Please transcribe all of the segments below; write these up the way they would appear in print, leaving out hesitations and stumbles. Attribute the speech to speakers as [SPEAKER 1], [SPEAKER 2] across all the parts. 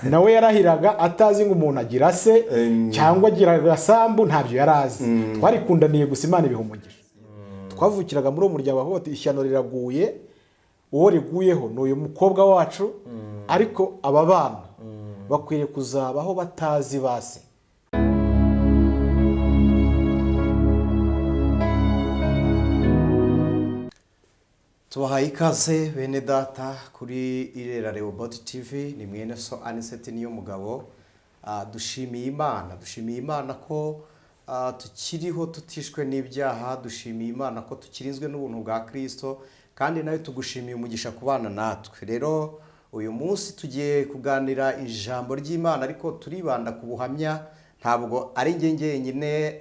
[SPEAKER 1] nawe yarahiraga atazi ngo umuntu agira se cyangwa agira agasambu ntabyo yarazi twarikundaniye gusa Imana ibiha umugisha twavukiraga muri uwo muryango hoti ishyano riraguye uwo riguyeho n'uyu mukobwa wacu ariko aba bana bakwiriye kuzabaho batazi base.
[SPEAKER 2] Tubahaye ikaze bene data kuri IRERA REHOBOTH TV. Ni mwene so Aniseti niyo mugabo. Dushimiye Imana ko tukiriho tutishwe n'ibyaha. Dushimiye Imana ko tukirinzwe n'ubuntu bwa Kristo, kandi nawe tugushimiye umugisha kubana natwe. Rero uyu munsi tugiye kuganira ijambo ry'Imana, ariko turibanda ku buhamya. Ntabwo ari njye nyine,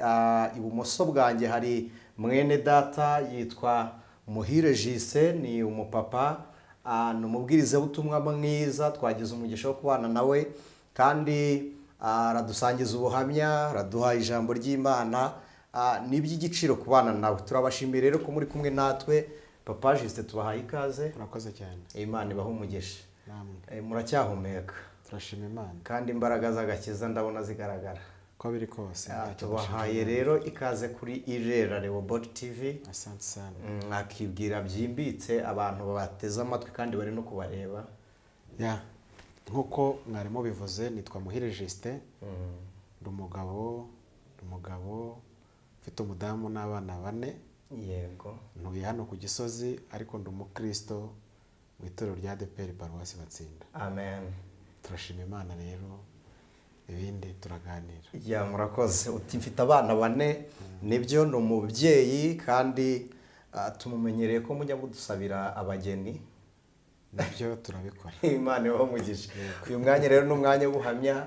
[SPEAKER 2] ibumoso bwanjye hari mwene data yitwa Muhire Jise, ni umupapa, ni umubwiriza w'ubutumwa mwiza. Twagize umugisha wo kubana nawe, kandi aradusangiza ubuhamya, araduha ijambo ry'Imana, n'iby'igiciro kubana nawe. Turabashimiye rero ko muri kumwe natwe. Papa Jise, tubahaye ikaze.
[SPEAKER 1] Murakoze cyane.
[SPEAKER 2] Imana ibahe umugisha.
[SPEAKER 1] Namwe.
[SPEAKER 2] Muracyahumeka.
[SPEAKER 1] Turashima Imana.
[SPEAKER 2] Kandi imbaraga z'agakiza ndabona zigaragara.
[SPEAKER 1] Ko biri kose.
[SPEAKER 2] Tubahaye rero ikaze kuri IRERA REHOBOTH TV.
[SPEAKER 1] Asante sana.
[SPEAKER 2] Mwakibwira byimbitse abantu bateze amatwi kandi bari no kubareba.
[SPEAKER 1] Nkuko mwarimo bivuze, nitwa Muhire Jise. Ndi umugabo ufite umudamu n'abana 4.
[SPEAKER 2] Yego.
[SPEAKER 1] Ntuye hano ku Gisozi, ariko ndi umukristo mu itorero rya ADPR Paruwasi Batsinda.
[SPEAKER 2] Amen.
[SPEAKER 1] Turashima Imana rero, ibindi turaganira.
[SPEAKER 2] Murakoze. Uti mfite abana 4. Nibyo, ni umubyeyi, kandi tumumenyereye ko mujya mudusabira abageni.
[SPEAKER 1] Nibyo turabikora.
[SPEAKER 2] Imana ibahe umugisha. Uyu mwanya rero ni umwanya w'ubuhamya.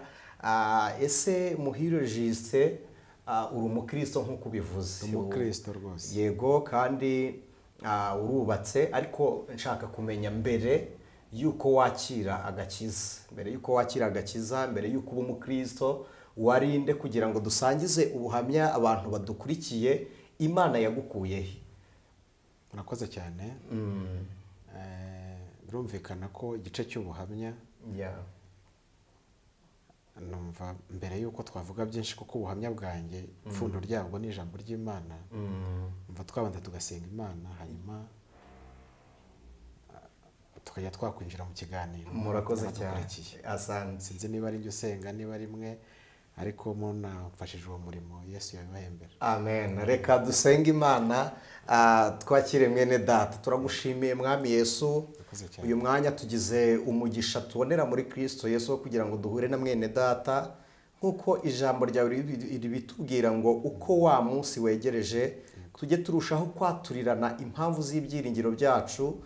[SPEAKER 2] Ese Muhire Jise, uri umukristo nk'uko ubivuze?
[SPEAKER 1] Umukristo rwose.
[SPEAKER 2] Yego, kandi urubatse, ariko nshaka kumenya mbere yuko wakira agakiza. Mbere yuko uba umukristo, warinde kugira ngo dusangize ubuhamya abantu badukurikiye. Imana yagukuye he?
[SPEAKER 1] Murakoze cyane. Birumvikana ko igice cy'ubuhamya, numva mbere yuko twavuga byinshi, kuko ubuhamya bwanjye ipfundo ryabwo ni ijambo ry'Imana. Umva twabanza tugasenga Imana, hanyuma tukajya twakwinjira mu kiganiro.
[SPEAKER 2] Murakoze cyane. Asante.
[SPEAKER 1] Sinzi niba ari njye usenga, niba ari mwe, ariko munafashije uwo murimo Yesu yabibahembera.
[SPEAKER 2] Amen. Reka dusenge Imana. Twakire mwene data. Turagushimiye Mwami Yesu. Uyu mwanya tugize umugisha tubonera muri Kristo Yesu, kugira ngo duhure na mwene data, nkuko ijambo ryawe ribitubwira ngo uko wa munsi wegereje tujye turushaho kwaturirana impamvu z'ibyiringiro byacu.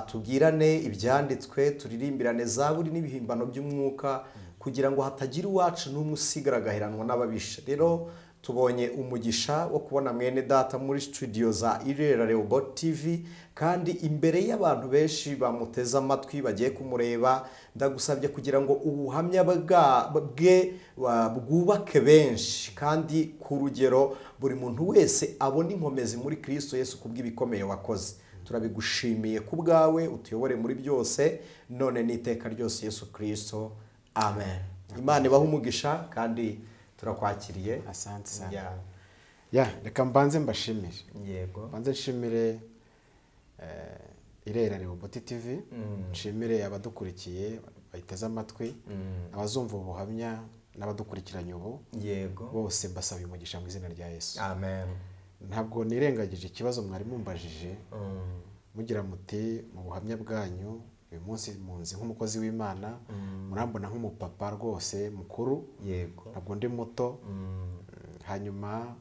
[SPEAKER 2] Tubwirane ibyanditswe, turirimbirane zaburi n'ibihimbano by'umwuka, kugira ngo hatagira uwacu n'umwe usigara agaheranwa n'ababisha. Rero tubonye umugisha wo kubona mwene data muri studio za IRERA REHOBOTH TV, kandi imbere y'abantu benshi bamuteze amatwi bagiye kumureba. Ndagusabye kugira ngo ubuhamya bwe bwubake benshi, kandi ku rugero buri muntu wese abona inkomezi muri Kristo Yesu kubw'ibikomeye wakoze. Turabigushimiye ku bwawe, utuyobore muri byose none n'iteka ryose Yesu Kristo. Amen. Imana ibahe umugisha, kandi turakwakiriye.
[SPEAKER 1] Asante sana. Reka mbanze mbashimire.
[SPEAKER 2] Yego.
[SPEAKER 1] Mbanze nshimire IRERA REHOBOTH TV. Nshimire abadukurikiye bayiteze amatwi, abazumva ubuhamya n'abadukurikiranye ubu.
[SPEAKER 2] Yego.
[SPEAKER 1] Bose mbasaba umugisha mu izina rya Yesu.
[SPEAKER 2] Amen.
[SPEAKER 1] Ntabwo nirengagije ikibazo mwari mumbajije, mugira muti mu buhamya bwanyu uyu munsi munzi nk'umukozi w'Imana, murambona nk'umupapa rwose mukuru.
[SPEAKER 2] Yego.
[SPEAKER 1] Ntabwo ndi muto. Hanyuma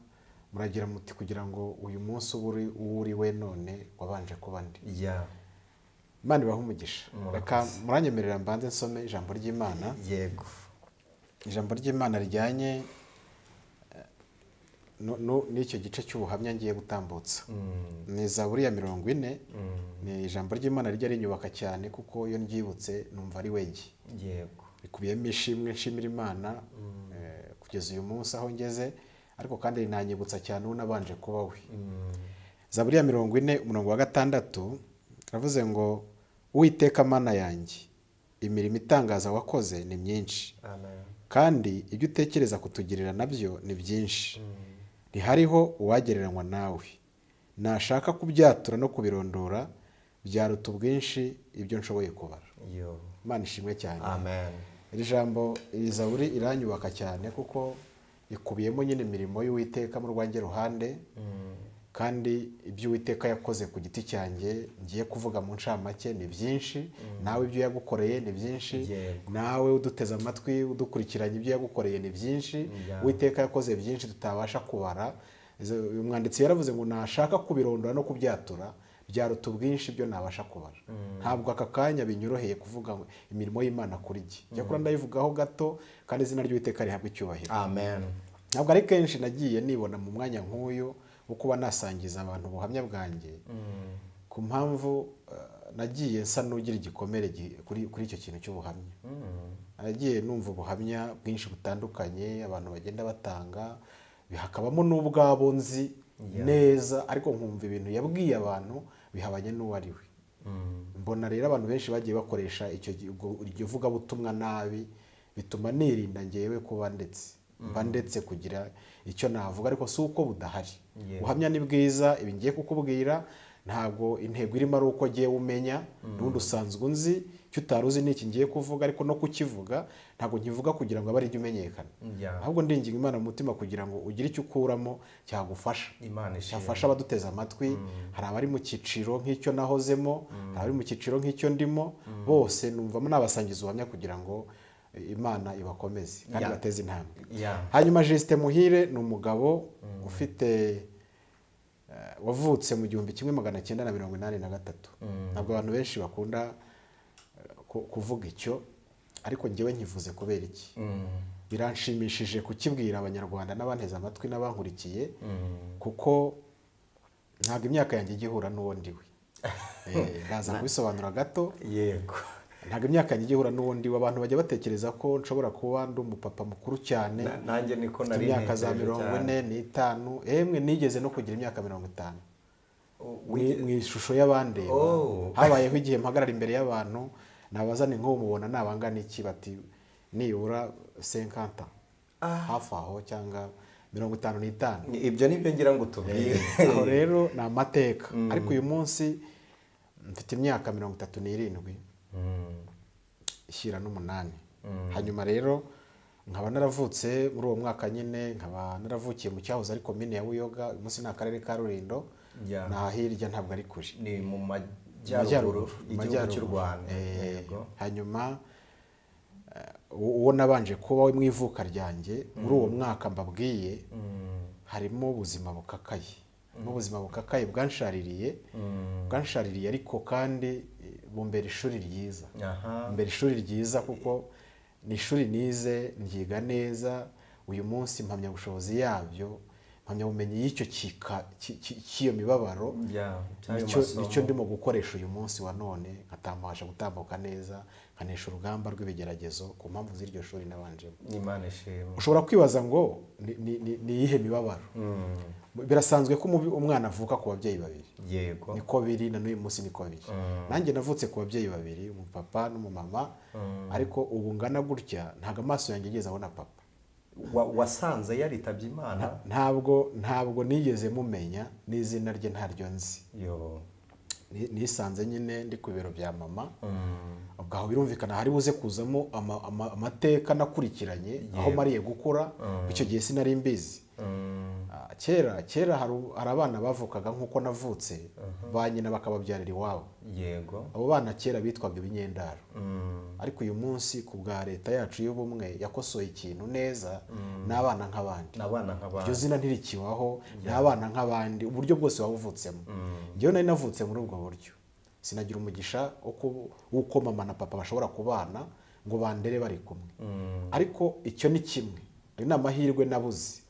[SPEAKER 1] muragira muti kugira ngo uyu munsi uri we none wabanje kuba ndi. Imana ibahe umugisha. Reka muranyemerera mbanze nsome ijambo ry'Imana.
[SPEAKER 2] Yego. Ijambo
[SPEAKER 1] ry'Imana rijyanye n'icyo gice cy'ubuhamya ngiye gutambutsa. Ni Zaburi ya 40. Ni ijambo ry'Imana rijya rinyubaka cyane, kuko iyo ndyibutse numva ari wege.
[SPEAKER 2] Yego.
[SPEAKER 1] Rikubiyemo ishimwe nshimira Imana kugeza uyu munsi aho ngeze, ariko kandi rinanyibutsa cyane unabanje kuba we. Zaburi ya 40 umurongo wa 6 aravuze ngo Uwiteka Mana yanjye imirimo itangaza wakoze ni myinshi, kandi ibyo utekereza kutugirira nabyo ni byinshi. ntihariho uwagereranywa nawe. nashaka kubyatura no kubirondora byaruta ubwinshi ibyo nshoboye kubara. Imana ishimwe cyane. iri jambo, iri zaburi iranyubaka cyane kuko ikubiyemo nyine imirimo y'Uwiteka mu rwanjye ruhande, kandi ibyo Uwiteka yakoze ku giti cyanjye ngiye kuvuga mu ncamake ni byinshi. nawe ibyo yagukoreye ni byinshi, nawe uduteze amatwi udukurikiranye ibyo yagukoreye ni byinshi. Uwiteka yakoze byinshi tutabasha kubara. uyu mwanditsi yaravuze ngo nashaka kubirondora no kubyatura byaruta ubwinshi ibyo nabasha kubara. ntabwo aka kanya binyoroheye kuvuga ngo imirimo y'Imana kuri jye. njya kuri ndayivugaho gato, kandi izina ry'Uwiteka rihabwe icyubahiro. ntabwo ari kenshi nagiye nibona mu mwanya nk'uyu wo kuba nasangiza abantu ubuhamya bwanjye, ku mpamvu nagiye nsa n'ugira igikomere kuri icyo kintu cy'ubuhamya. nagiye numva ubuhamya bwinshi butandukanye abantu bagenda batanga, hakabamo n'ubwabo nzi neza, ariko nkumva ibintu yabwiye abantu bihabanye n'uwo ari we. mbona rero abantu benshi bagiye bakoresha iryo vugabutumwa nabi, bituma nirinda ngewe kuba ndetse kugira icyo navuga, ariko si uko budahari. ubuhamya ni bwiza, ibi ngiye kukubwira ntabwo intego irimo ari uko ngiye umenya, n'undi usanzwe unzi, icyo utari uzi n'iki ngiye kuvuga, ariko no kukivuga ntabwo nkivuga kugira ngo abe ari ibyo umenyekana. ahubwo ndinginga Imana mu mutima kugira ngo ugire icyo ukuramo cyagufasha, cyafasha abaduteze amatwi. hari abari mu cyiciro nk'icyo nahozemo, hari abari mu cyiciro nk'icyo ndimo, bose numvamo nabasangiza ubuhamya kugira ngo Imana ibakomeze kandi bateze intambwe. hanyuma Ev.Muhire ni umugabo wavutse mu 1983. ntabwo abantu benshi bakunda kuvuga icyo, ariko njyewe nkivuze kubera iki. biranshimishije kukibwira abanyarwanda n'abanteze amatwi n'abankurikiye, kuko ntabwo imyaka yanjye igihura n'uwo ndiwe. ndaza kubisobanura gato. ntabwo imyaka yanjye igihura n'uwo ndiwe. abantu bajya batekereza ko nshobora kuba ndi umupapa mukuru cyane,
[SPEAKER 2] nanjye niko nari
[SPEAKER 1] imyaka za 45, emwe nigeze no kugira imyaka 50 mu ishusho y'abandi. habayeho igihe mpagarara imbere y'abantu nabazane nk'uwo mubona nabangana iki, bati nibura 50 hafi aho cyangwa 55.
[SPEAKER 2] ibyo nibyo ngira ngo tubwire.
[SPEAKER 1] aho rero ni amateka. ariko uyu munsi mfite imyaka 37 ishyira n'8. hanyuma rero nkaba naravutse muri uwo mwaka nyine, nkaba naravukiye mu cyahoze ari komine ya Buyoga, uyu munsi ni akarere ka Rulindo. naha hirya ntabwo ari kure,
[SPEAKER 2] ni mu majyaruguru y'igihugu cy'u Rwanda.
[SPEAKER 1] hanyuma uwo nabanje kuba we mu ivuka ryanjye muri uwo mwaka mbabwiye, harimo ubuzima bukakaye. n'ubuzima bukakaye bwanshaririye ariko kandi bumbera ishuri ryiza. mbere ishuri ryiza kuko ni ishuri nize mbyiga neza. uyu munsi impamyabushobozi yabyo, impamyabumenyi y'icyo cy'iyo mibabaro, nicyo ndimo gukoresha uyu munsi wa none, nkatabasha gutambuka neza, nkanesha urugamba rw'ibigeragezo ku mpamvu z'iryo shuri nabanjemo. ushobora kwibaza ngo ni iyihe mibabaro? birasanzwe ko umwana avuka ku babyeyi babiri. niko biri na n'uyu munsi niko biri. nanjye navutse ku babyeyi babiri, umupapa n'umumama, ariko ubu ngana gutya ntabwo amaso yanjye yigeze abona papa.
[SPEAKER 2] wasanze yaritabye Imana?
[SPEAKER 1] ntabwo nigeze mumenya, n'izina rye ntaryo nzi. nisanze nyine ndi ku biro bya mama. ubwo aho birumvikana hari buze kuzamo amateka nakurikiranye aho mariye gukura. icyo gihe sinari mbizi. kera hari abana bavukaga nk'uko navutse, ba nyina bakababyarira iwabo. abo bana kera bitwaga ibinyendaro. ariko uyu munsi ku bwa leta yacu y'ubumwe yakosoye ikintu neza, n'abana nk'abandi. iryo zina ntirikibaho, n'abana nk'abandi, uburyo bwose wabuvutsemo. njyewe nari navutse muri ubwo buryo. sinagira umugisha w'uko mama na papa bashobora kubana ngo bandere bari kumwe. ariko icyo ni kimwe, ari n'amahirwe nabuze.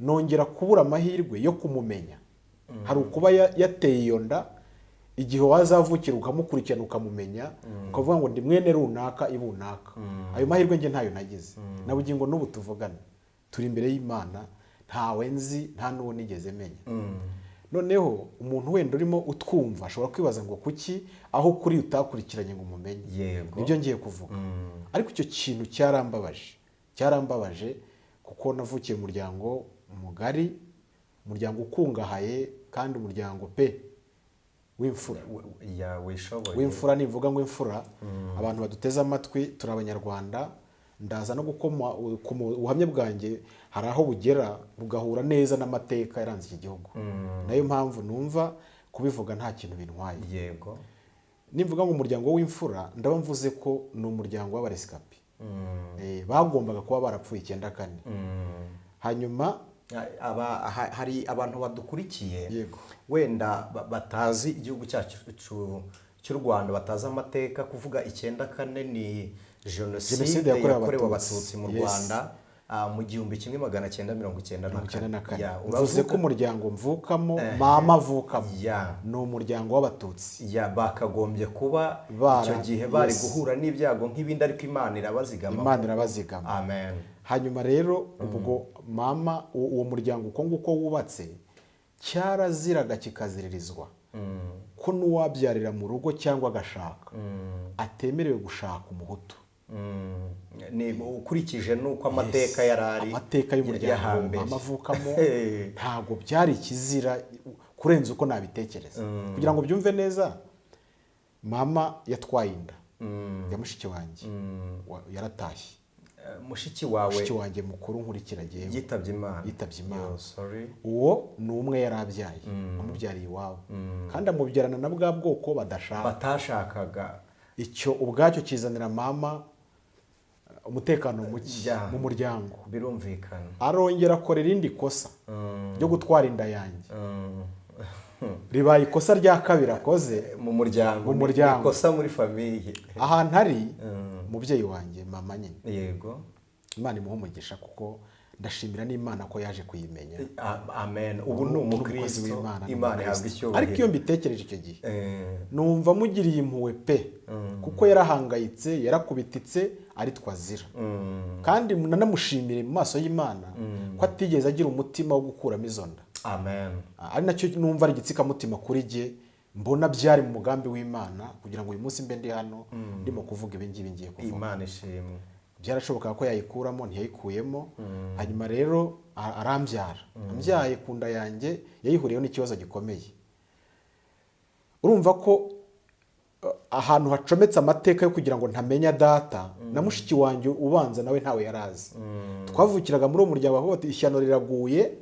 [SPEAKER 1] nongera kubura amahirwe yo kumumenya. hari ukuba yateye iyo nda, igihe wazavukira ukamukurikirana ukamumenya, ukavuga ngo ndi mwene runaka ibunaka. ayo mahirwe njye ntayo nagize. na bugingo n'ubu tuvugana turi imbere y'Imana, ntawe nzi, nta n'uwo nigeze menya. noneho umuntu wenda urimo utwumva ashobora kwibaza ngo kuki aho kuri utakurikiranye ngo umumenye. Nibyo ngiye kuvuga. Ariko icyo kintu cyarambabaje kuko navukiye mu muryango mugari, umuryango ukungahaye kandi umuryango w'imfura. W'imfura nivuga ngo imfura, abantu baduteze amatwi turi abanyarwanda, ndaza no gukoma ku buhamya bwanjye hari aho bugera bugahura neza n'amateka yaranze iki gihugu. Nayo mpamvu numva kubivuga nta kintu bintwaye. Nivuga ngo umuryango w'imfura ndaba mvuze ko ni umuryango w'abaresikapi. Bagombaga kuba barapfuye 94. Hanyuma
[SPEAKER 2] hari abantu badukurikiye wenda batazi igihugu cyacu cy'u Rwanda, batazi amateka. Kuvuga 94 ni jenoside yakorewe abatutsi mu Rwanda mu 1994.
[SPEAKER 1] Uvuze ko umuryango mvukamo, mama avukamo, ni umuryango w'abatutsi.
[SPEAKER 2] Bakagombye kuba icyo gihe bari guhura n'ibyago nk'ibindi, ariko Imana irabazigama. Amen.
[SPEAKER 1] Hanyuma rero ubwo mama uwo muryango uko nguko wubatse cyaraziraga kikaziririzwa ko n'uwabyarira mu rugo cyangwa agashaka atemerewe gushaka umuhutu.
[SPEAKER 2] Ni ukurikije nuko amateka yarari,
[SPEAKER 1] amateka y'umuryango mama avukamo ntago byari ikizira kurenza uko nabitekereza. Kugira ngo byumve neza, mama yatwaye inda ya mushiki wanjye, yaratashye.
[SPEAKER 2] Mushiki
[SPEAKER 1] wanjye mukuru nkurikira giye
[SPEAKER 2] yitabye Imana.
[SPEAKER 1] Uwo ni umwe yarabyaye, amubyariye iwabo, kandi amubyarana na bwa bwoko
[SPEAKER 2] batashakaga.
[SPEAKER 1] Icyo ubwacyo kizanira mama umutekano muke mu muryango.
[SPEAKER 2] Birumvikana.
[SPEAKER 1] Arongera akora irindi kosa ryo gutwara inda yanjye. Ribaye ikosa rya kabiri akoze
[SPEAKER 2] mu muryango, ikosa muri famiye.
[SPEAKER 1] Ahantu ari umubyeyi wanjye mama nyine. Imana imuhe umugisha kuko ndashimira n'Imana ko yaje kuyimenya.
[SPEAKER 2] Amen. Ubu ni umukristo Imana yahabwa icyubahiro.
[SPEAKER 1] Ariko iyo mbitekereje icyo gihe numva mugiriye impuhwe kuko yarahangayitse, yarakubititse ari twazira. Kandi nanamushimire mu maso y'Imana ko atigeze agira umutima wo gukuramo izo nda.
[SPEAKER 2] Amen.
[SPEAKER 1] Ari nacyo numva ari igitsikamutima kuri jye, mbona byari mu mugambi w'Imana kugira ngo uyu munsi mbe ndi hano ndimo kuvuga ibi ngibi ngiye kuvuga.
[SPEAKER 2] Imana ishimwe.
[SPEAKER 1] Byarashoboka ko yayikuramo, ntiyayikuyemo. Hanyuma rero arambyara. Ambyaye ku nda yanjye yayihuriyeho n'ikibazo gikomeye. Urumva ko ahantu hacometse amateka yo kugira ngo ntamenya data na mushiki wanjye ubanza nawe ntawe yarazi. Twavukiraga muri uwo muryango aho ishyano riraguye,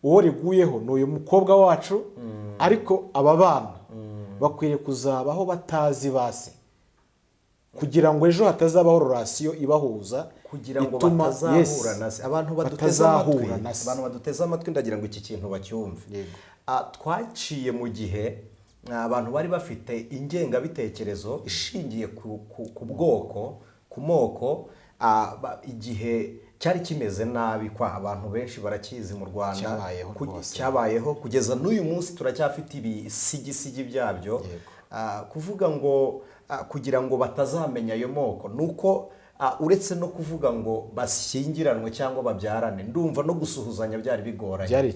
[SPEAKER 1] uwo riguyeho ni uyu mukobwa wacu, ariko aba bana bakwiriye kuzabaho batazi base, kugira ngo ejo hatazabaho relation ibahuza,
[SPEAKER 2] kugira ngo batazahura nase. Abantu baduteze amatwi ndagira ngo iki kintu bacyumve. Twaciye mu gihe abantu bari bafite ingengabitekerezo ishingiye ku bwoko, ku moko. Igihe cyari kimeze nabi kwa abantu benshi barakizi mu Rwanda, cyabayeho kugeza n'uyu munsi turacyafite ibisigisigi byabyo. Kuvuga ngo kugira ngo batazamenya ayo moko nuko uretse no kuvuga ngo bashyingiranwe cyangwa babyarane, ndumva no gusuhuzanya byari bigoranye. Byari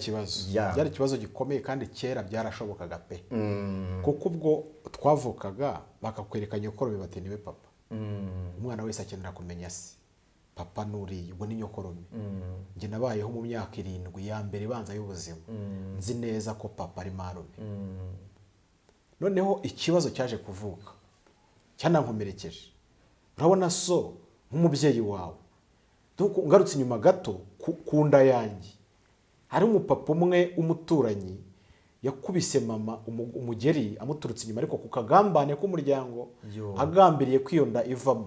[SPEAKER 2] ikibazo gikomeye, kandi kera byarashobokaga pe. Kuko ubwo twavukaga bakakwereka nyokorobe bati niwe papa. Umwana wese akenera kumenya se, papa nuriye, ubwo ni nyokorobe. Njye nabayeho mu myaka 7 ya mbere ibanza y'ubuzima nzi neza ko papa ari marume. Noneho ikibazo cyaje kuvuka cyanankomerekeje. Urabona so nk'umubyeyi wawe, ngarutse inyuma gato ku nda yanjye hari umupapa umwe umuturanyi yakubise mama umugeri amuturutse inyuma, ariko ku kagambane k'umuryango agambiriye kwiyonda ivamo.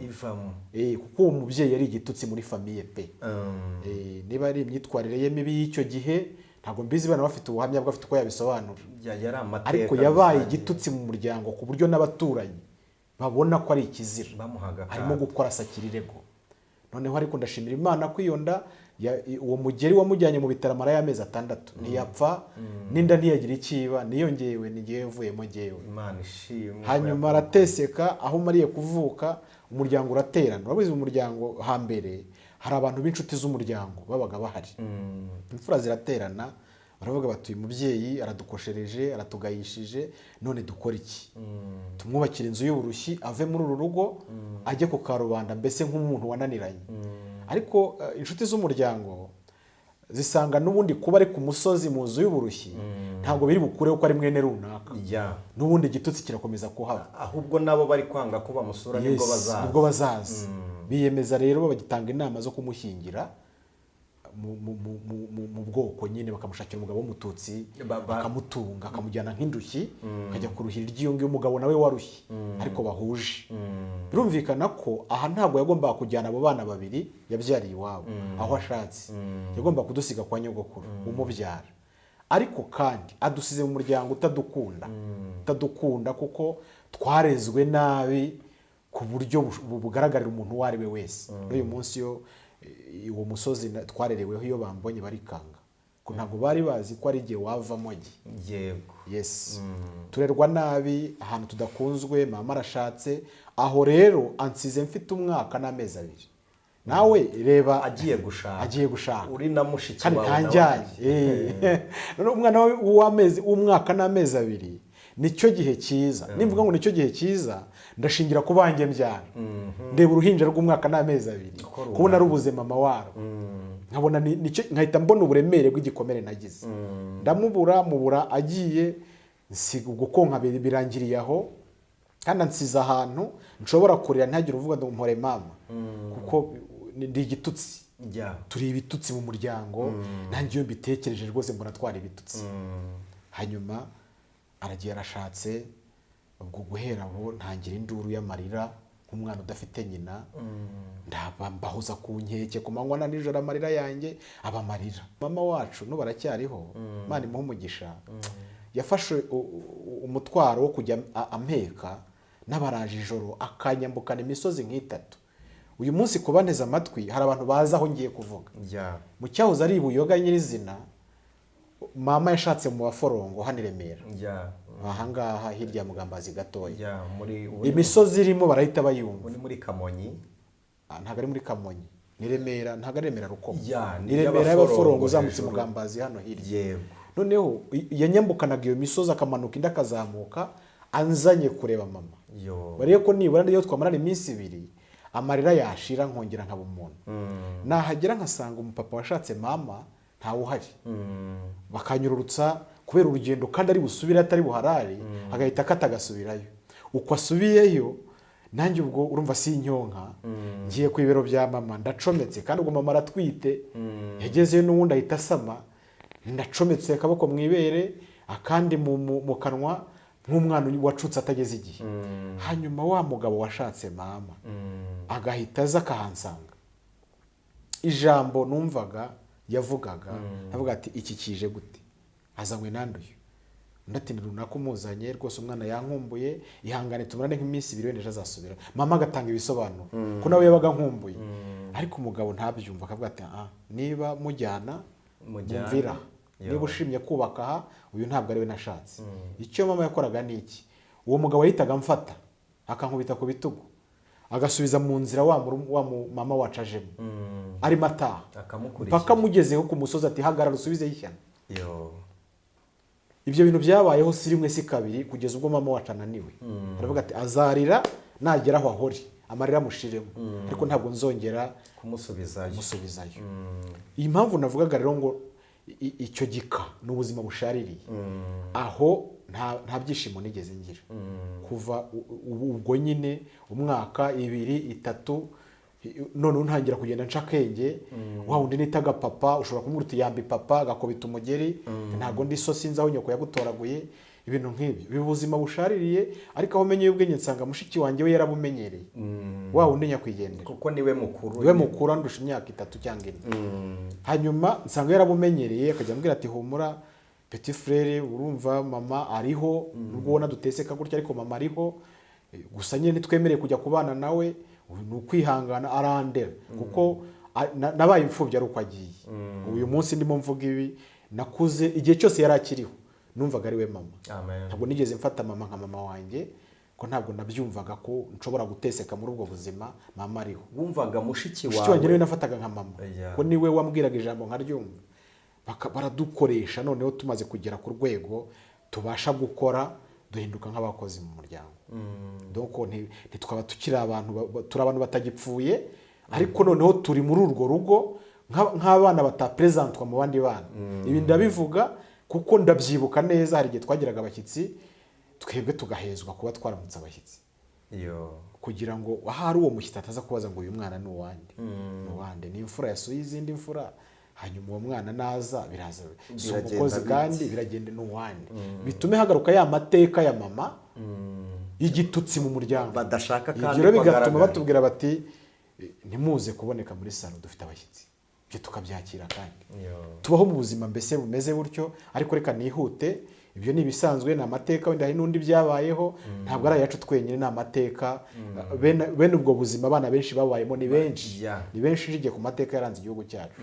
[SPEAKER 2] Kuko uwo mubyeyi yari igitutsi muri famiye pe. Niba ari imyitwarire ye mibi y'icyo gihe ntabwo mbizi, bana bafite ubuhamya bwafite ko yabisobanura. Ariko yabaye igitutsi mu muryango ku buryo n'abaturanyi babona ko ari ikizira, harimo gukora sakirirego. Noneho ariko ndashimira Imana kwiyonda uwo mugeri wamujyanye mu bitaro amara y'amezi 6 ntiyapfa, n'inda ntiyagira ikiba, niyongewe nigiye mvuyemo jewe. Imana ishimwe.
[SPEAKER 1] Hanyuma arateseka, aho mariye kuvuka umuryango uraterana. Wabize umuryango hambere hari abantu b'inshuti z'umuryango babaga bahari. Imfura ziraterana baravuga bati uyu mubyeyi aradukoshereje aratugayishije none dukora iki tumwubakira inzu y'uburushyi ave muri uru rugo ajye ku karubanda mbese nk'umuntu wananiranye ariko inshuti z'umuryango zisanga n'ubundi kuba ari ku musozi mu nzu y'uburushyi ntabwo biri bukureho ko ari mwene runaka n'ubundi igitutsi kirakomeza kuhaba
[SPEAKER 2] ahubwo nabo bari kwanga ko bamusura nibwo bazaza
[SPEAKER 1] biyemeza rero bagitanga inama zo kumushyingira mu bwoko nyine bakamushakira umugabo w'umututsi bakamutunga akamujyana nk'indushyi akajya kuruhira iry'iyo ngiyo umugabo nawe warushye ariko bahuje birumvikana ko aha ntabwo yagombaga kujyana abo bana babiri yabyariye iwabo aho ashatse yagomba kudusiga kwa nyogokuru umubyara ariko kandi adusize mu muryango utadukunda kuko twarezwe nabi ku buryo bugaragarira umuntu uwo ari we wese n'uyu munsi uwo musozi twarereweho iyo bambonye barikanga ko ntabwo bari bazi ko ari igihe wavamo
[SPEAKER 2] yego
[SPEAKER 1] yes turerwa nabi ahantu tudakunzwe mama arashatse aho rero ansize mfite umwaka n'amezi 2 nawe reba
[SPEAKER 2] agiye gushaka
[SPEAKER 1] uri na mushiki wawe ntanjyaye umwana w'umwaka n'amezi 2 nicyo gihe cyiza nimvuga ngo nicyo gihe cyiza ndashingira ku banjye mbyara ndeba uruhinja rw'umwaka n'amezi 2 kubona rubuze mama waro nkabona nicyo nkahita mbona uburemere bw'igikomere nagize mubura agiye nsiga gukonka birangiriye aho kandi nsize ahantu nshobora kurira ntagire uvuga ngo mpore mama kuko ndi igitutsi turi ibitutsi mu muryango nanjye iyo mbitekereje rwose mbona twari ibitutsi hanyuma aragiye arashatse ubwo guhera aho ntangira induru y'amarira nk'umwana udafite nyina mbahoza ku nkeke ku manywa na nijoro amarira yanjye abamarira mama wacu baracyariho Imana imuhe umugisha yafashe umutwaro wo kujya ampeka n'abaraje ijoro akanyambukana imisozi nk'itatu uyu munsi kubanteza amatwi hari abantu baza aho ngiye kuvuga mu cyahoze ari Buyoga nyirizina mama yashatse mu baforongo hano i Remera ahangaha hirya Mugambazi gatoya imisozi irimo barahita bayumva
[SPEAKER 2] muri Kamonyi
[SPEAKER 1] ntabwo ari muri Kamonyi ni Remera ntabwo ari Remera Rukomo ni Remera y'abaforongo uzamutse Mugambazi hano hirya noneho yanyambukanaga iyo misozi akamanuka inda akazamuka anzanye kureba mama bariye ko nibura niyo twamarana iminsi 2 amarira yashira nkongera nkaba umuntu nahagera nkasanga umupapa washatse mama ntawe uhari bakanyururutsa kubera urugendo kandi ari busubire atari buharari agahita katagasubirayo uko asubiyeyo nanjye ubwo urumva si inyonka ngiye ku ibero bya mama ndacometse kandi ubwo mama aratwite yagezeyo n'ubundi ahita asama ndacometse akaboko mu ibere akandi mu kanwa nk'umwana wacutse atageze igihe hanyuma wa mugabo washatse mama agahita aza akahansanga ijambo numvaga yavugaga avuga ati iki kije gute azanywe nanduye ndati runaka umuzanye rwose umwana yankumbuye ihangane tumarane nk'iminsi 2 wenda azasubira mama agatanga ibisobanuro ko nawe yabaga nkumbuye ariko umugabo ntabyumva akavuga ati niba mujyana mumvira niba ushimye kubaka aha uyu ntabwo ari we nashatse icyo mama yakoraga ni iki uwo mugabo yahitaga amfata akankubita ku bitugu agasubiza mu nzira wa mama wacajemo ari mata paka mugezeho ku musozi ati hagarara usubize y'ishyano ibyo bintu byabayeho si rimwe si kabiri kugeza ubwo mama wacananiwe aravuga ati azarira nagera aho ahori amarira mushiremo ariko ntabwo nzongera kumusubizayo iyi mpamvu navugaga rero ngo icyo gika n'ubuzima bushaririye aho nta byishimo nigeze ngira kuva ubwo nyine umwaka 2 3 none ntangira kugenda nshakenge wa wundi nitaga papa ushobora kumwuruta yambi papa agakobita umugeri ntago ndi so sinzi aho nyoko yagutoraguye ibintu nk'ibi bibuzima bushaririye ariko aho menye ubwenge nsanga mushiki wanjye we yarabumenyereye wa wundi nyakwigendera
[SPEAKER 2] kuko niwe mukuru
[SPEAKER 1] andusha imyaka 3 cyangwa 4 hanyuma nsanga yarabumenyereye akajya ambwira ati humura petit frère urumva mama ariho nubwo ubona duteseka gutya ariko mama ariho gusa nyine nitwemereye kujya kubana nawe ni ukwihangana arandera kuko nabaye imfubyi ari uko agiye uyu munsi ndimo mvuga ibi nakuze igihe cyose yari akiriho numvaga ari we mama ntabwo nigeze mfata mama nka mama wanjye ko ntabwo nabyumvaga ko nshobora guteseka muri ubwo buzima mama ariho
[SPEAKER 2] wumvaga mushiki
[SPEAKER 1] wanjye niwe nafataga nka mama ko niwe wambwiraga ijambo nkaryumva baradukoresha, noneho tumaze kugera ku rwego tubasha gukora duhinduka nk'abakozi mu muryango. Donc ntitwaba tukiri abantu, turi abantu batagipfuye, ariko noneho turi muri urwo rugo nk'abana batapresentwa mu bandi bana. Ibi ndabivuga kuko ndabyibuka neza, hari igihe twagiraga abashyitsi twebwe tugahezwa kuba twaramutse abashyitsi, kugira ngo ahari uwo mushyitsi ataza kubaza ngo uyu mwana ni uwande, ni imfura yasuye izindi mfura, hanyuma uwo mwana naza biraza si umukozi kandi biragenda n'uwande, bitume hagaruka ya mateka ya mama igitutsi mu muryango
[SPEAKER 2] badashaka, kandi
[SPEAKER 1] ibyo bigatuma batubwira bati ntimuze kuboneka muri salo dufite abashyitsi. Ibyo tukabyakira kandi tubaho mu buzima mbese bumeze gutyo. Ariko reka nihute, ibyo ni ibisanzwe, ni amateka, wenda hari n'undi byabayeho, ntabwo ari ayacu twenyine, ni amateka. Bene ubwo buzima abana benshi babayemo ni benshi, ni benshi njigiye ku mateka yaranze igihugu cyacu.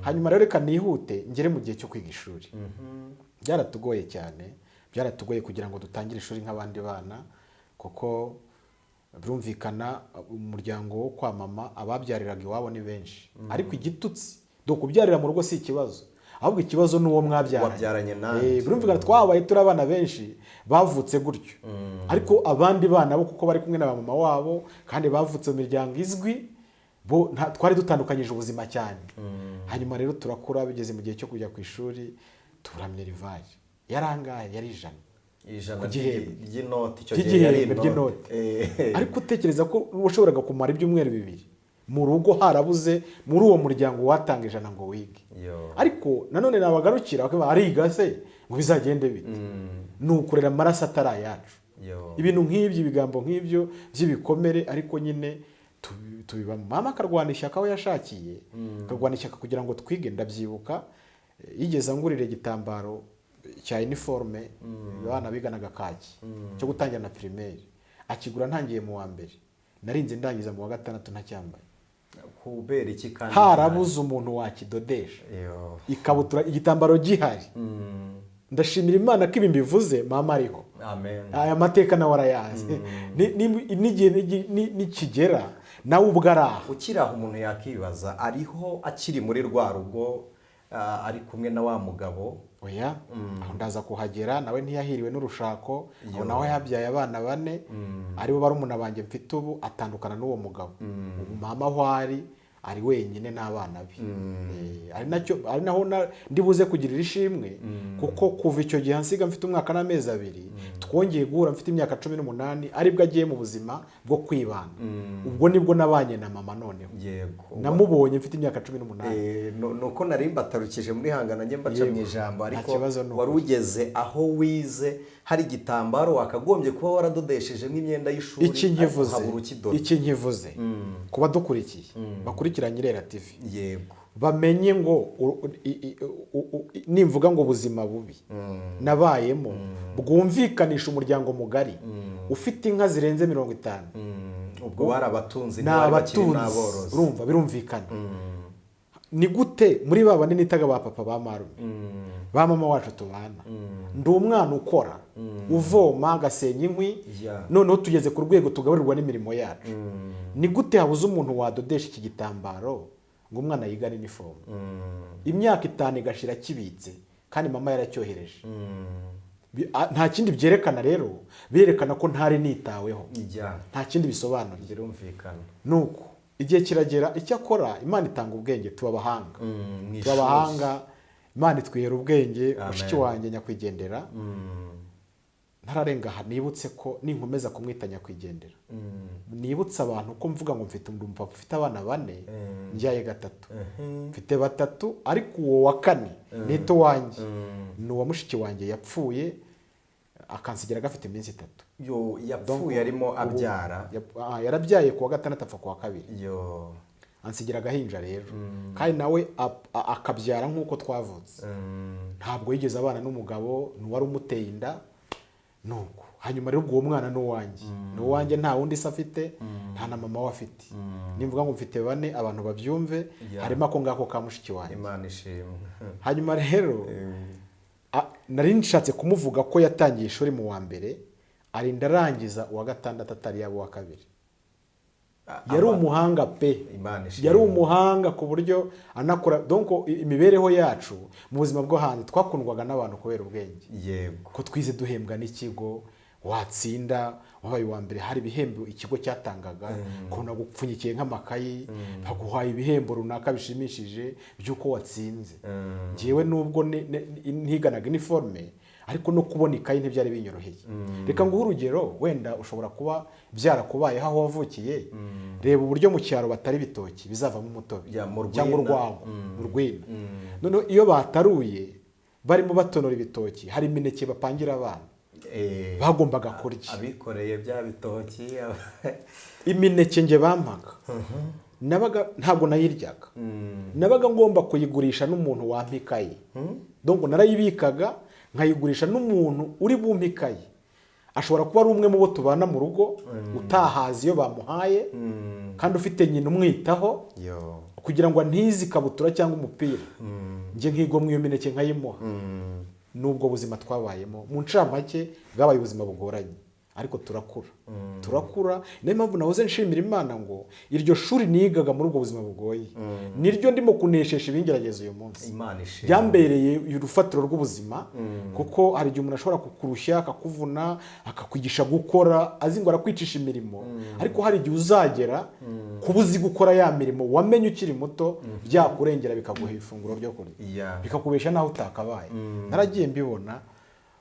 [SPEAKER 1] Hanyuma rero reka nihute ngere mu gihe cyo kwiga ishuri. Byaratugoye cyane, byaratugoye kugira ngo dutangire ishuri nk'abandi bana, kuko birumvikana umuryango wo kwa mama ababyariraga iwabo ni benshi. Ariko igitutsi do kubyarira mu rugo si ikibazo, ahubwo ikibazo n'uwo mwabyaranye. Birumvikana twabaye turi abana benshi bavutse gutyo, ariko abandi bana bo kuko bari kumwe na mama wabo kandi bavutse mu miryango izwi, bo twari dutandukanyije ubuzima cyane. Hanyuma rero turakura, bigeze mu gihe cyo kujya ku ishuri, turamye rivaje yarangaye, yari ijana
[SPEAKER 2] ry'inoti,
[SPEAKER 1] ariko utekereza ko washoboraga kumara ibyumweru 2 mu rugo harabuze muri uwo muryango watanga 100 ngo wige. Ariko nanone nabagarukira ariga se ngo bizagende bite, nukurera amaraso atari ayacu. Ibintu nk'ibyo, ibigambo nk'ibyo by'ibikomere, ariko nyine tubiba. Mama akarwana ishyaka aho yashakiye, akarwana ishyaka kugira ngo twige. Ndabyibuka yigeze angurira igitambaro cya uniforme abana biganaga kaki cyo gutangira na primaire, akigura ntangiye mu wa mbere, narinze ndangiza mu wa 6 ntacyambaye.
[SPEAKER 2] Kubera iki kandi
[SPEAKER 1] harabuze umuntu wakidodesha, ikabutura igitambaro gihari. Ndashimira Imana ko ibi mbivuze mama ariho, aya mateka nawe arayazi. Nikigera nawe ubwo araho,
[SPEAKER 2] ukiraho umuntu yakibaza ariho akiri muri rwa rugo, ari kumwe na wa mugabo.
[SPEAKER 1] Oya, aho ndaza kuhagera. Nawe ntiyahiriwe n'urushako, aho nawe yabyaye abana 4, aribo barumuna banjye mfite ubu, atandukana n'uwo mugabo. Ubu mama aho ari wenyine n'abana be. Ari naho ndibuze kugirira ishimwe, kuko kuva icyo gihe nsiga mfite umwaka n'amezi 2, twongeye guhura mfite imyaka 18, aribwo agiye mu buzima bwo kwibana. Ubwo nibwo nabanye na mama. Noneho namubonye mfite imyaka 18.
[SPEAKER 2] Nuko nari mbatarukije muri hangana njye mbaca mu ijambo, ariko wari ugeze aho wize hari igitambaro wakagombye kuba waradodesheje nk'imyenda y'ishuri.
[SPEAKER 1] Iki nkivuze kuba dukurikiye bakurikiranye IRERA TV, bamenye ngo nimvuga ngo ubuzima bubi nabayemo bwumvikanisha umuryango mugari ufite inka zirenze 50.
[SPEAKER 2] Ubwo barabatunzi
[SPEAKER 1] n'aborozi, urumva birumvikana. Ni gute muri baba nitaga ba papa ba marume ba mama wacu tubana, ndi umwana ukora uvoma agasenya inkwi, noneho tugeze ku rwego tugaburirwa n'imirimo yacu. Ni gute habuze umuntu wadodesha iki gitambaro ngo umwana yigane uniform, imyaka 5 igashira kibitse kandi mama yaracyohereje. Nta kindi byerekana rero, birerekana ko ntari nitaweho, nta kindi bisobanura.
[SPEAKER 2] Birumvikana
[SPEAKER 1] nuko igihe kiragera, icyo akora Imana itanga ubwenge, tubabahanga. Imana itwihera ubwenge. Mushiki wanjye nyakwigendera, ntararenga aha nibutse ko ninkomeza kumwita nyakwigendera, nibutse abantu ko mvuga ngo mfite umupapa ufite abana 4, njyaye 3, mfite 3, ariko uwo wa 4 nito wanjye ni uwa mushiki wanjye yapfuye, akansigira gafite iminsi 3.
[SPEAKER 2] Yapfuye arimo abyara,
[SPEAKER 1] yarabyaye ku wa 6 apfa ku wa 2. Ansigira agahinja rero, kandi nawe akabyara nk'uko twavutse. Ntabwo yigeze abana n'umugabo, n'uwari umuteye inda. Nuko hanyuma rero ubwo mwana n'uwanjye nta wundi se afite, nta na mama we afite. Nimvuga ngo mfite 4 abantu babyumve, harimo ako ngako ka mushiki wanjye.
[SPEAKER 2] Imana ishimwe.
[SPEAKER 1] Hanyuma rero nari nshatse kumuvuga ko yatangiye ishuri mu wa mbere, arinda arangiza uwa 6 atari yabo wa 2. yari umuhanga pe, yari umuhanga ku buryo anakora donc imibereho yacu mu buzima bwo hanze twakundwaga n'abantu kubera ubwenge.
[SPEAKER 2] Yego,
[SPEAKER 1] ko twize duhembwa n'ikigo, watsinda wabaye wa mbere, hari ibihembo ikigo cyatangaga, kubona gupfunyikiye nk'amakayi, baguhaye ibihembo runaka bishimishije by'uko watsinze. Ngewe nubwo ntiganaga iniforme ariko no kubona ikayi ntibyari binyoroheye. Reka nguhe urugero, wenda ushobora kuba byarakubayeho aho wavukiye. Reba uburyo mu cyaro batari bitoki bizavamo umutobe cyangwa urwango, urwina. Noneho iyo bataruye barimo batonora ibitoki, hari imineke bapangira abana bagombaga kurya,
[SPEAKER 2] abikoreye bya bitoki.
[SPEAKER 1] Imineke nge bampaga nabaga ntabwo nayiryaga, nabaga ngomba kuyigurisha n'umuntu wampa ikayi. Donc narayibikaga nkayigurisha n'umuntu uri bumpe ikayi. Ashobora kuba ari umwe mu bo tubana mu rugo, utahazi iyo bamuhaye kandi ufite nyina umwitaho kugira ngo ntizi ikabutura cyangwa umupira, nge nkigomwa iyo mineke nkayimuha. Nubwo buzima twabayemo mu ncamake bwabaye ubuzima bugoranye, ariko turakura. Niyo mpamvu nahoze nshimira Imana ngo iryo shuri nigaga muri ubwo buzima bugoye niryo ndimo kuneshesha ibingeragezo uyu munsi. Byambereye urufatiro rw'ubuzima, kuko hari igihe umuntu ashobora kukurushya, akakuvuna, akakwigisha gukora, azi ngo arakwicisha imirimo, ariko hari igihe uzagera kuba uzi gukora ya mirimo wamenye ukiri muto, byakurengera bikaguha ifunguro ryo kurya, bikakubesha naho utakabaye. Naragiye mbibona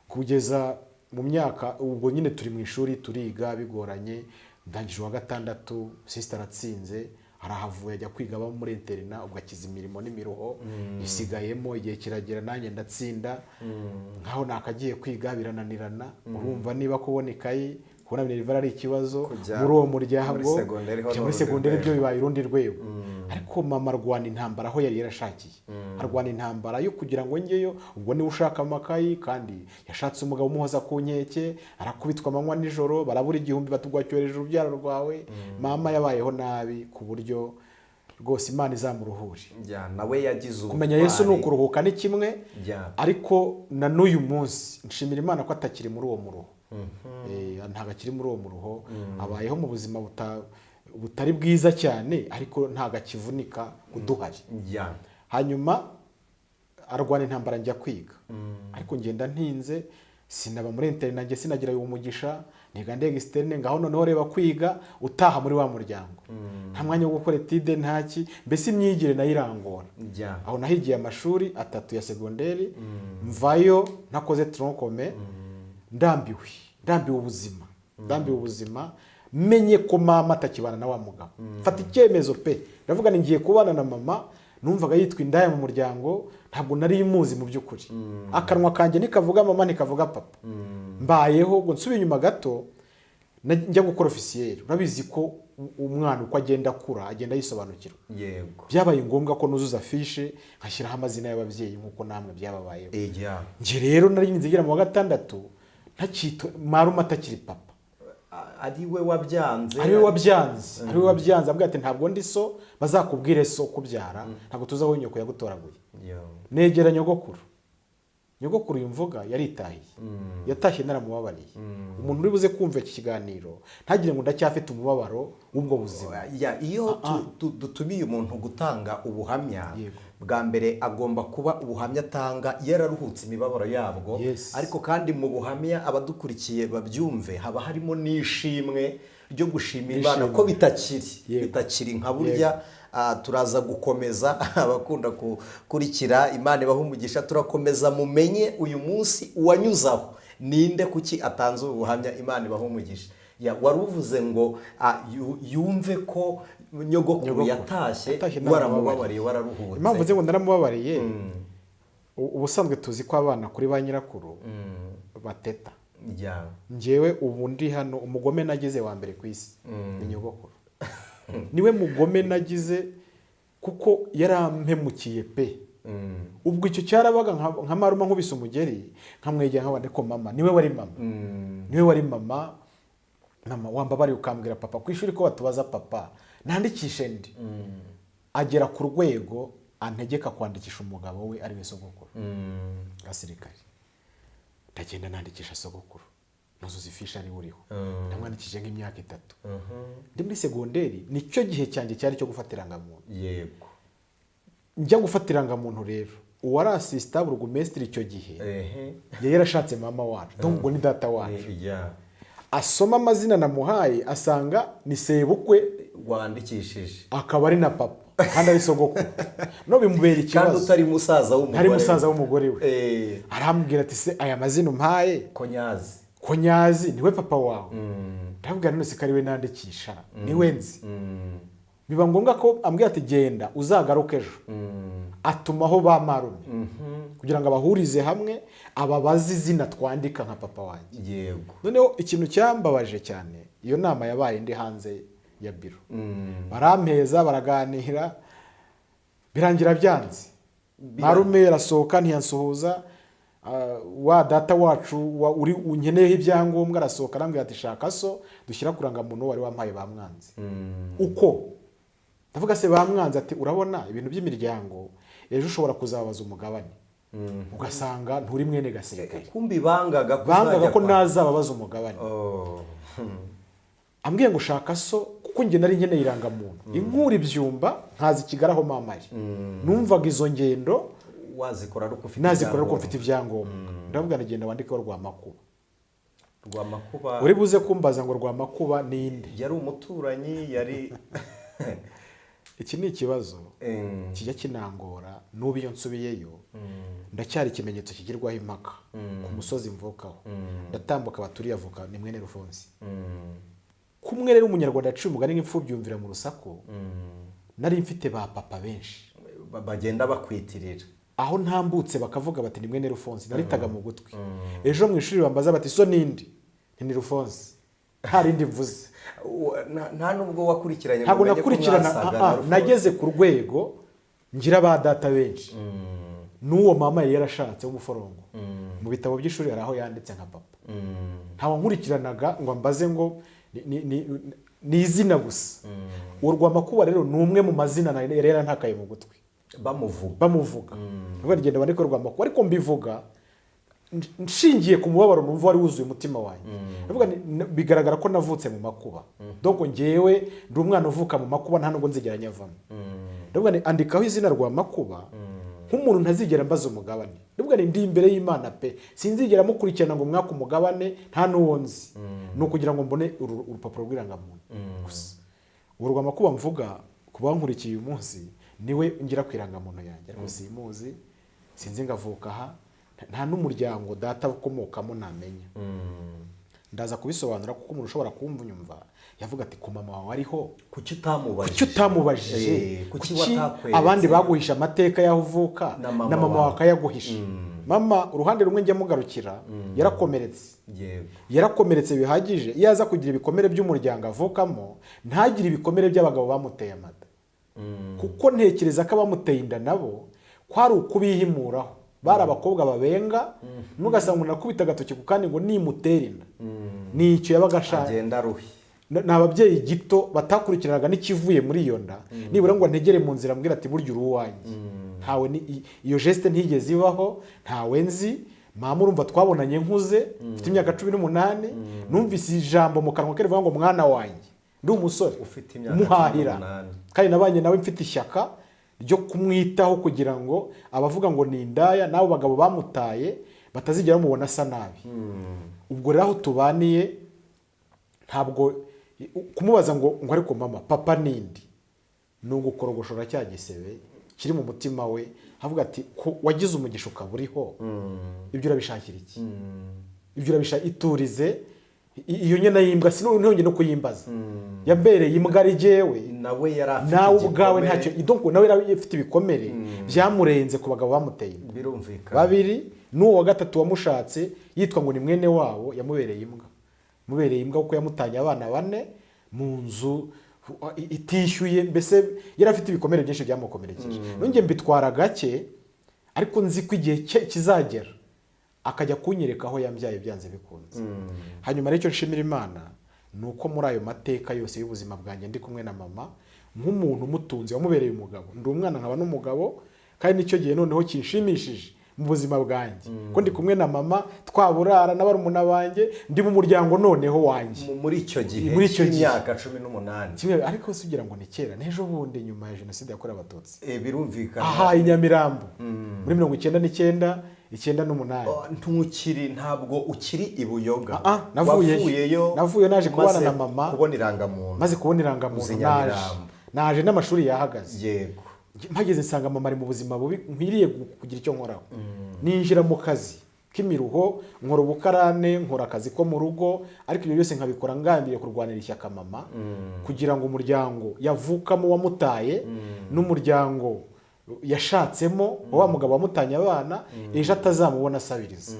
[SPEAKER 1] kugeza mu myaka, ubwo nyine turi mu ishuri turiga bigoranye, ndangije wa gatandatu sister aratsinze, arahavuye ajya kwiga aba muri interina, ubwo akiza imirimo n'imiruho isigayemo. Igihe kiragera nanjye ndatsinda, nkaho nakagiye kwiga birananirana. Urumva niba kubona ikayi, kubona minerivare ari ikibazo muri uwo muryango, muri segonderi byo bibaye urundi rwego. Ariko mama arwana intambara aho yari yarashakiye, arwana intambara yo kugira ngo ngeyo. Ubwo niwe ushaka amakayi, kandi yashatse umugabo umuhoza ku nkeke, arakubitwa amanywa nijoro, barabura igihumbi batugwacyoreje urubyaro rwawe. Mama yabayeho nabi ku buryo rwose Imana izamuruhure.
[SPEAKER 2] Nawe yagize
[SPEAKER 1] kumenya Yesu ni ukuruhuka ni kimwe, ariko na n'uyu munsi nshimira Imana ko atakiri muri uwo muruho. Ntabwo akiri muri uwo muruho, abayeho mu buzima butari bwiza cyane, ariko ntabwo akivunika uduhari. Hanyuma arwana intambara njya kwiga, ariko ngenda ntinze, sinaba muri internet, nanjye sinagira uwo mugisha, niga ndege externe. Ngaho noneho reba kwiga utaha muri wa muryango, nta mwanya wo gukora etide ntaki, mbese imyigire nayirangora. Aho nahigiye amashuri 3 ya segonderi, mvayo nakoze troncome, ndambiwe ubuzima, menye ko mama atakibana na wa mugabo. Mfata icyemezo pe, ndavuga ni ngiye kubana na mama. Numvaga yitwa indaya mu muryango, ntabwo nari imuzi mu by'ukuri. Akanwa kanjye nikavuga mama nikavuga papa. Mbayeho ngo nsubiye inyuma gato, njya gukora officiel. Urabizi ko umwana uko agenda akura agenda yisobanukirwa. Byabaye ngombwa ko nuzuza fiche nkashyiraho amazina y'ababyeyi nk'uko namwe byababayeho. Nje rero nari nzigera mu wa gatandatu, ntakito maruma atakiri papa.
[SPEAKER 2] Ariwe wabyanze,
[SPEAKER 1] abwira ati ntabwo ndi so, bazakubwire so kubyara, ntabwo tuzaho nyoko yagutoraguye. Negera nyogokuru yumvuga yaritahiye, yatashye naramubabariye. Umuntu uri buze kumva iki kiganiro ntagire ngo ndacyafite umubabaro w'ubwo buzima.
[SPEAKER 2] Iyo dutumiye umuntu gutanga ubuhamya, bwa mbere agomba kuba ubuhamya atanga yararuhutse imibabaro yabwo. Ariko kandi mu buhamya abadukurikiye babyumve, haba harimo n'ishimwe ryo gushimira Imana ko bitakiri nka burya. Turaza gukomeza abakunda kurikira, Imana ibaha umugisha. Turakomeza mumenye uyu munsi uwanyuzaho ninde, kuki atanze ubuhamya. Imana ibaha umugisha. Waruvuze ngo yumve ko nyogokuru yatashye, waramubabariye, wararuhutse.
[SPEAKER 1] Impamvu nze ngo naramubabariye, ubusanzwe tuzi ko abana kuri ba nyirakuru bateta. Ngewe ubu ndi hano, umugome nagize wa mbere ku isi ni nyogokuru. Niwe mugome nagize, kuko yarampemukiye pe. Ubwo icyo cyarabaga nka maruma nkubise umugeri, nkamwegera nkabande ko mama niwe wari mama. Mama wambabariye ukambwira papa ku ishuri ko batubaza papa, nandikishe ndi. Agera ku rwego antegeka kwandikisha umugabo we ari we sogokuru. Gasirikare ndagenda nandikisha sogokuru, nuzuza ifishi ari uriho ndamwandikije nk'imyaka 3 ndi muri segonderi nicyo gihe cyanjye cyari cyo gufata irangamuntu
[SPEAKER 2] yego
[SPEAKER 1] njya gufata irangamuntu rero uwari assistant burugumesitiri icyo gihe yari yarashatse mama wacu donc ni data wacu asoma amazina namuhaye asanga ni sebukwe
[SPEAKER 2] wandikishije
[SPEAKER 1] akaba ari na papa kandi ari sogoko no bimubera ikibazo
[SPEAKER 2] kandi utari musaza w'umugore
[SPEAKER 1] ari musaza w'umugore we arambwira ati se aya mazina umpaye konyazi niwe papa wawe ndabwira none se kari we nandikisha niwe nzi biba ngombwa ko ambwira ati genda uzagaruke ejo atumaho ba marume kugira ngo abahurize hamwe ababazi izina twandika nka papa wanjye
[SPEAKER 2] yego
[SPEAKER 1] noneho ikintu cyambabaje cyane iyo nama yabaye ndi hanze ya biro barampeza baraganira birangira byanze marume yarasohoka ntiyansuhuza wa data wacu uri unkeneyeho ibyangombwa arasohoka arambwira ati shaka so dushyira kuranga muntu wari wampaye bamwanze uko ndavuga se bamwanze ati urabona ibintu by'imiryango ejo ushobora kuzabaza umugabane ugasanga nturi mwene gasirikare
[SPEAKER 2] kumbi bangaga
[SPEAKER 1] ko nazababaza umugabane ambwiye ngo shaka so kuko njye nari nkeneye irangamuntu inkura ibyumba nkazi Kigali mama ari numvaga izo ngendo
[SPEAKER 2] wazikora
[SPEAKER 1] uko mfite ibyangombwa ndavuga nagenda wandikeho Rwamakuba uri buze kumbaza ngo Rwamakuba ninde
[SPEAKER 2] yari umuturanyi yari
[SPEAKER 1] iki ni ikibazo kijya kinangora n'ubu iyo nsubiyeyo ndacyari ikimenyetso kigirwaho impaka ku musozi mvukaho ndatambuka baturiye avuka ni mwene Rufonsi kumwe rero umunyarwanda aciye umugani nk'imfubyi yumvira mu rusaku nari mfite ba papa benshi
[SPEAKER 2] bagenda bakwitirira
[SPEAKER 1] aho ntambutse bakavuga bati ni mwene Rufonsi naritaga mu gutwi ejo mu ishuri bambaza bati so nindi ni Rufonsi ntarindi mvuze
[SPEAKER 2] nta nubwo wakurikiranye
[SPEAKER 1] ntabwo nakurikirana nageze ku rwego ngira ba data benshi n'uwo mama yari yarashatse w'umuforongo mu bitabo by'ishuri hari aho yanditse nka papa ntawe nkurikiranaga ngo mbaze ngo ni izina gusa uwo Rwamakuba rero ni umwe mu mazina yari yarantakaye mu gutwi bamuvuga bagenda bandika Rwamakuba ariko mbivuga nshingiye ku mubabaro numva wari wuzuye umutima wanjye ndavuga bigaragara ko navutse mu makuba donc ngewe ndi umwana uvuka mu makuba nta nubwo nzigera nyavamo ndavuga andikaho izina Rwamakuba nk'umuntu ntazigera mbaza umugabane ndavuga ndi imbere y'Imana pe sinzigera mukurikirana ngo mwaka umugabane nta n'uwo nzi ni ukugira ngo mbone urupapuro rw'irangamuntu gusa uwo Rwamakuba mvuga kuba nkurikiye uyu munsi niwe ngira ku irangamuntu yanjye ariko simuzi sinzi ngavuka aha nta n'umuryango data ukomokamo namenya ndaza kubisobanura kuko umuntu ushobora kumva yavuga ati ku mama wawe ariho
[SPEAKER 2] kuki
[SPEAKER 1] utamubajije kuki abandi baguhisha amateka yaho uvuka na mama wawe akayaguhisha mama uruhande rumwe njya mugarukira yarakomeretse bihagije iyo aza kugira ibikomere by'umuryango avukamo ntagire ibikomere by'abagabo bamuteye amata kuko ntekereza ko abamuteye inda nabo kwari ukubihimuraho bari abakobwa babenga nugasanga umuntu akubita agatoki ku kandi ngo nimutera inda nicyo yabaga ashaka
[SPEAKER 2] agenda ruhi
[SPEAKER 1] ni ababyeyi gito batakurikiranaga n'ikivuye muri iyo nda nibura ngo ntegere mu nzira ambwira ati burya uri uwanjye ntawe iyo geste ntigeze ibaho ntawe nzi mama urumva twabonanye nkuze mfite imyaka 18 numvise ijambo mu kanwa ke rivuga ngo mwana wanjye ndi umusore
[SPEAKER 2] ufite imyaka
[SPEAKER 1] umuhahira kandi nabanye nawe mfite ishyaka ryo kumwitaho kugira ngo abavuga ngo ni indaya nabo bagabo bamutaye batazigera bamubona asa nabi ubwo rero aho tubaniye ntabwo kumubaza ngo ariko mama papa nindi nungukorogoshora cya gisebe kiri mu mutima we avuga ati wagize umugisha ukaburiho ibyo urabishakira iki ibyo urabishaka iturize iyo nyene yimbwa sinonge no kuyimbaza yambereye imbwa ari jewe nawe ubwawe ntacyo donc nawe yarafite ibikomere byamurenze ku bagabo bamuteye
[SPEAKER 2] birumvikana
[SPEAKER 1] babiri n'uwo wa gatatu wamushatse yitwa ngo ni mwene wabo yamubereye imbwa kuko yamutanye abana 4 mu nzu itishyuye mbese yarafite ibikomere byinshi byamukomerekeje nonge mbitwara gake ariko nzi ko igihe kizagera akajya kunyereka aho yambyaye byanze bikunze hanyuma rero nshimira Imana nuko muri ayo mateka yose y'ubuzima bwanjye ndi kumwe na mama nk'umuntu mutunzi wamubereye umugabo ndi umwana nkaba n'umugabo kandi nicyo gihe noneho kinshimishije mu buzima bwanjye ko ndi kumwe na mama twaburara n'abarumuna banjye ndi mu muryango noneho wanjye
[SPEAKER 2] muri icyo gihe cy'imyaka 18
[SPEAKER 1] kimwe ariko sugira ngo ni kera n'ejo bundi nyuma ya jenoside yakorewe abatutsi
[SPEAKER 2] birumvikana
[SPEAKER 1] aha inyamirambo muri 1998
[SPEAKER 2] ntukiri ntabwo ukiri ibuyoga
[SPEAKER 1] navuyeyo naje kubana na mama
[SPEAKER 2] kubona irangamuntu
[SPEAKER 1] maze kubona irangamuntu naje n'amashuri yahagaze
[SPEAKER 2] yego
[SPEAKER 1] mpageze nsanga mama ari mu buzima bubi nkwiriye kugira icyo nkoraho ninjira mu kazi k'imiruho nkora ubukarane nkora akazi ko mu rugo ariko ibyo byose nkabikora ngambiriye kurwanira ishyaka mama kugira ngo umuryango yavukamo wamutaye n'umuryango yashatsemo wa mugabo wamutanye abana ejo atazamubona asabiriza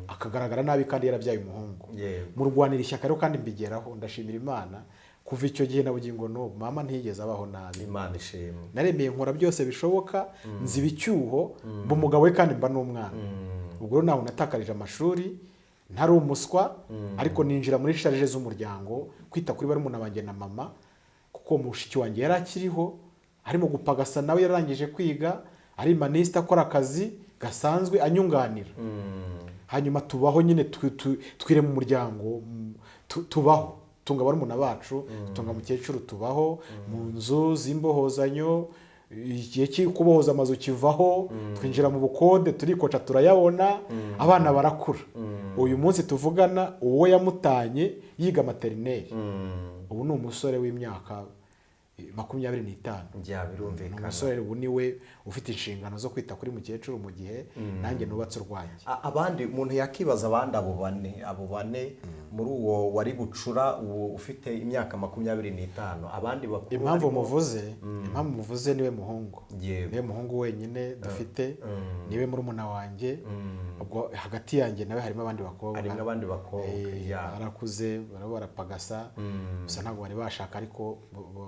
[SPEAKER 1] akagaragara nabi kandi yarabyaye umuhungu mu rwanira ishyaka rero kandi mbigeraho ndashimira Imana kuva icyo gihe nabugingo no mama ntiyigeze abaho nabi
[SPEAKER 2] Imana ishimwe
[SPEAKER 1] naremeye nkora byose bishoboka nziba icyuho mba umugabo we kandi mba n'umwana ubwo rero nawe natakarije amashuri ntari umuswa ariko ninjira muri charge z'umuryango kwita kuri barumuna banjye na mama kuko mushiki wanjye yari akiriho arimo gupagasa nawe yarangije kwiga ari manisita akora akazi gasanzwe anyunganira hanyuma tubaho nyine twire mu muryango tubaho tunga barumuna bacu tunga mukecuru tubaho mu nzu z'imbohozanyo igihe cy'ikubohoza amazu kivaho twinjira mu bukode turikoca turayabona abana barakura uyu munsi tuvugana uwo yamutanye yiga materineri ubu ni umusore w'imyaka 25
[SPEAKER 2] birumvikana
[SPEAKER 1] umusore ubu niwe ufite inshingano zo kwita kuri mukecuru mu gihe nanjye nubatse urwanjye
[SPEAKER 2] abandi umuntu yakibaza abandi abo bane muri uwo wari gucura ufite imyaka 25 abandi bakuru
[SPEAKER 1] impamvu muvuze niwe muhungu niwe muhungu wenyine dufite niwe murumuna wanjye ubwo hagati yanjye nawe harimo abandi bakobwa barakuze barapagasa gusa ntabwo bari bashaka ariko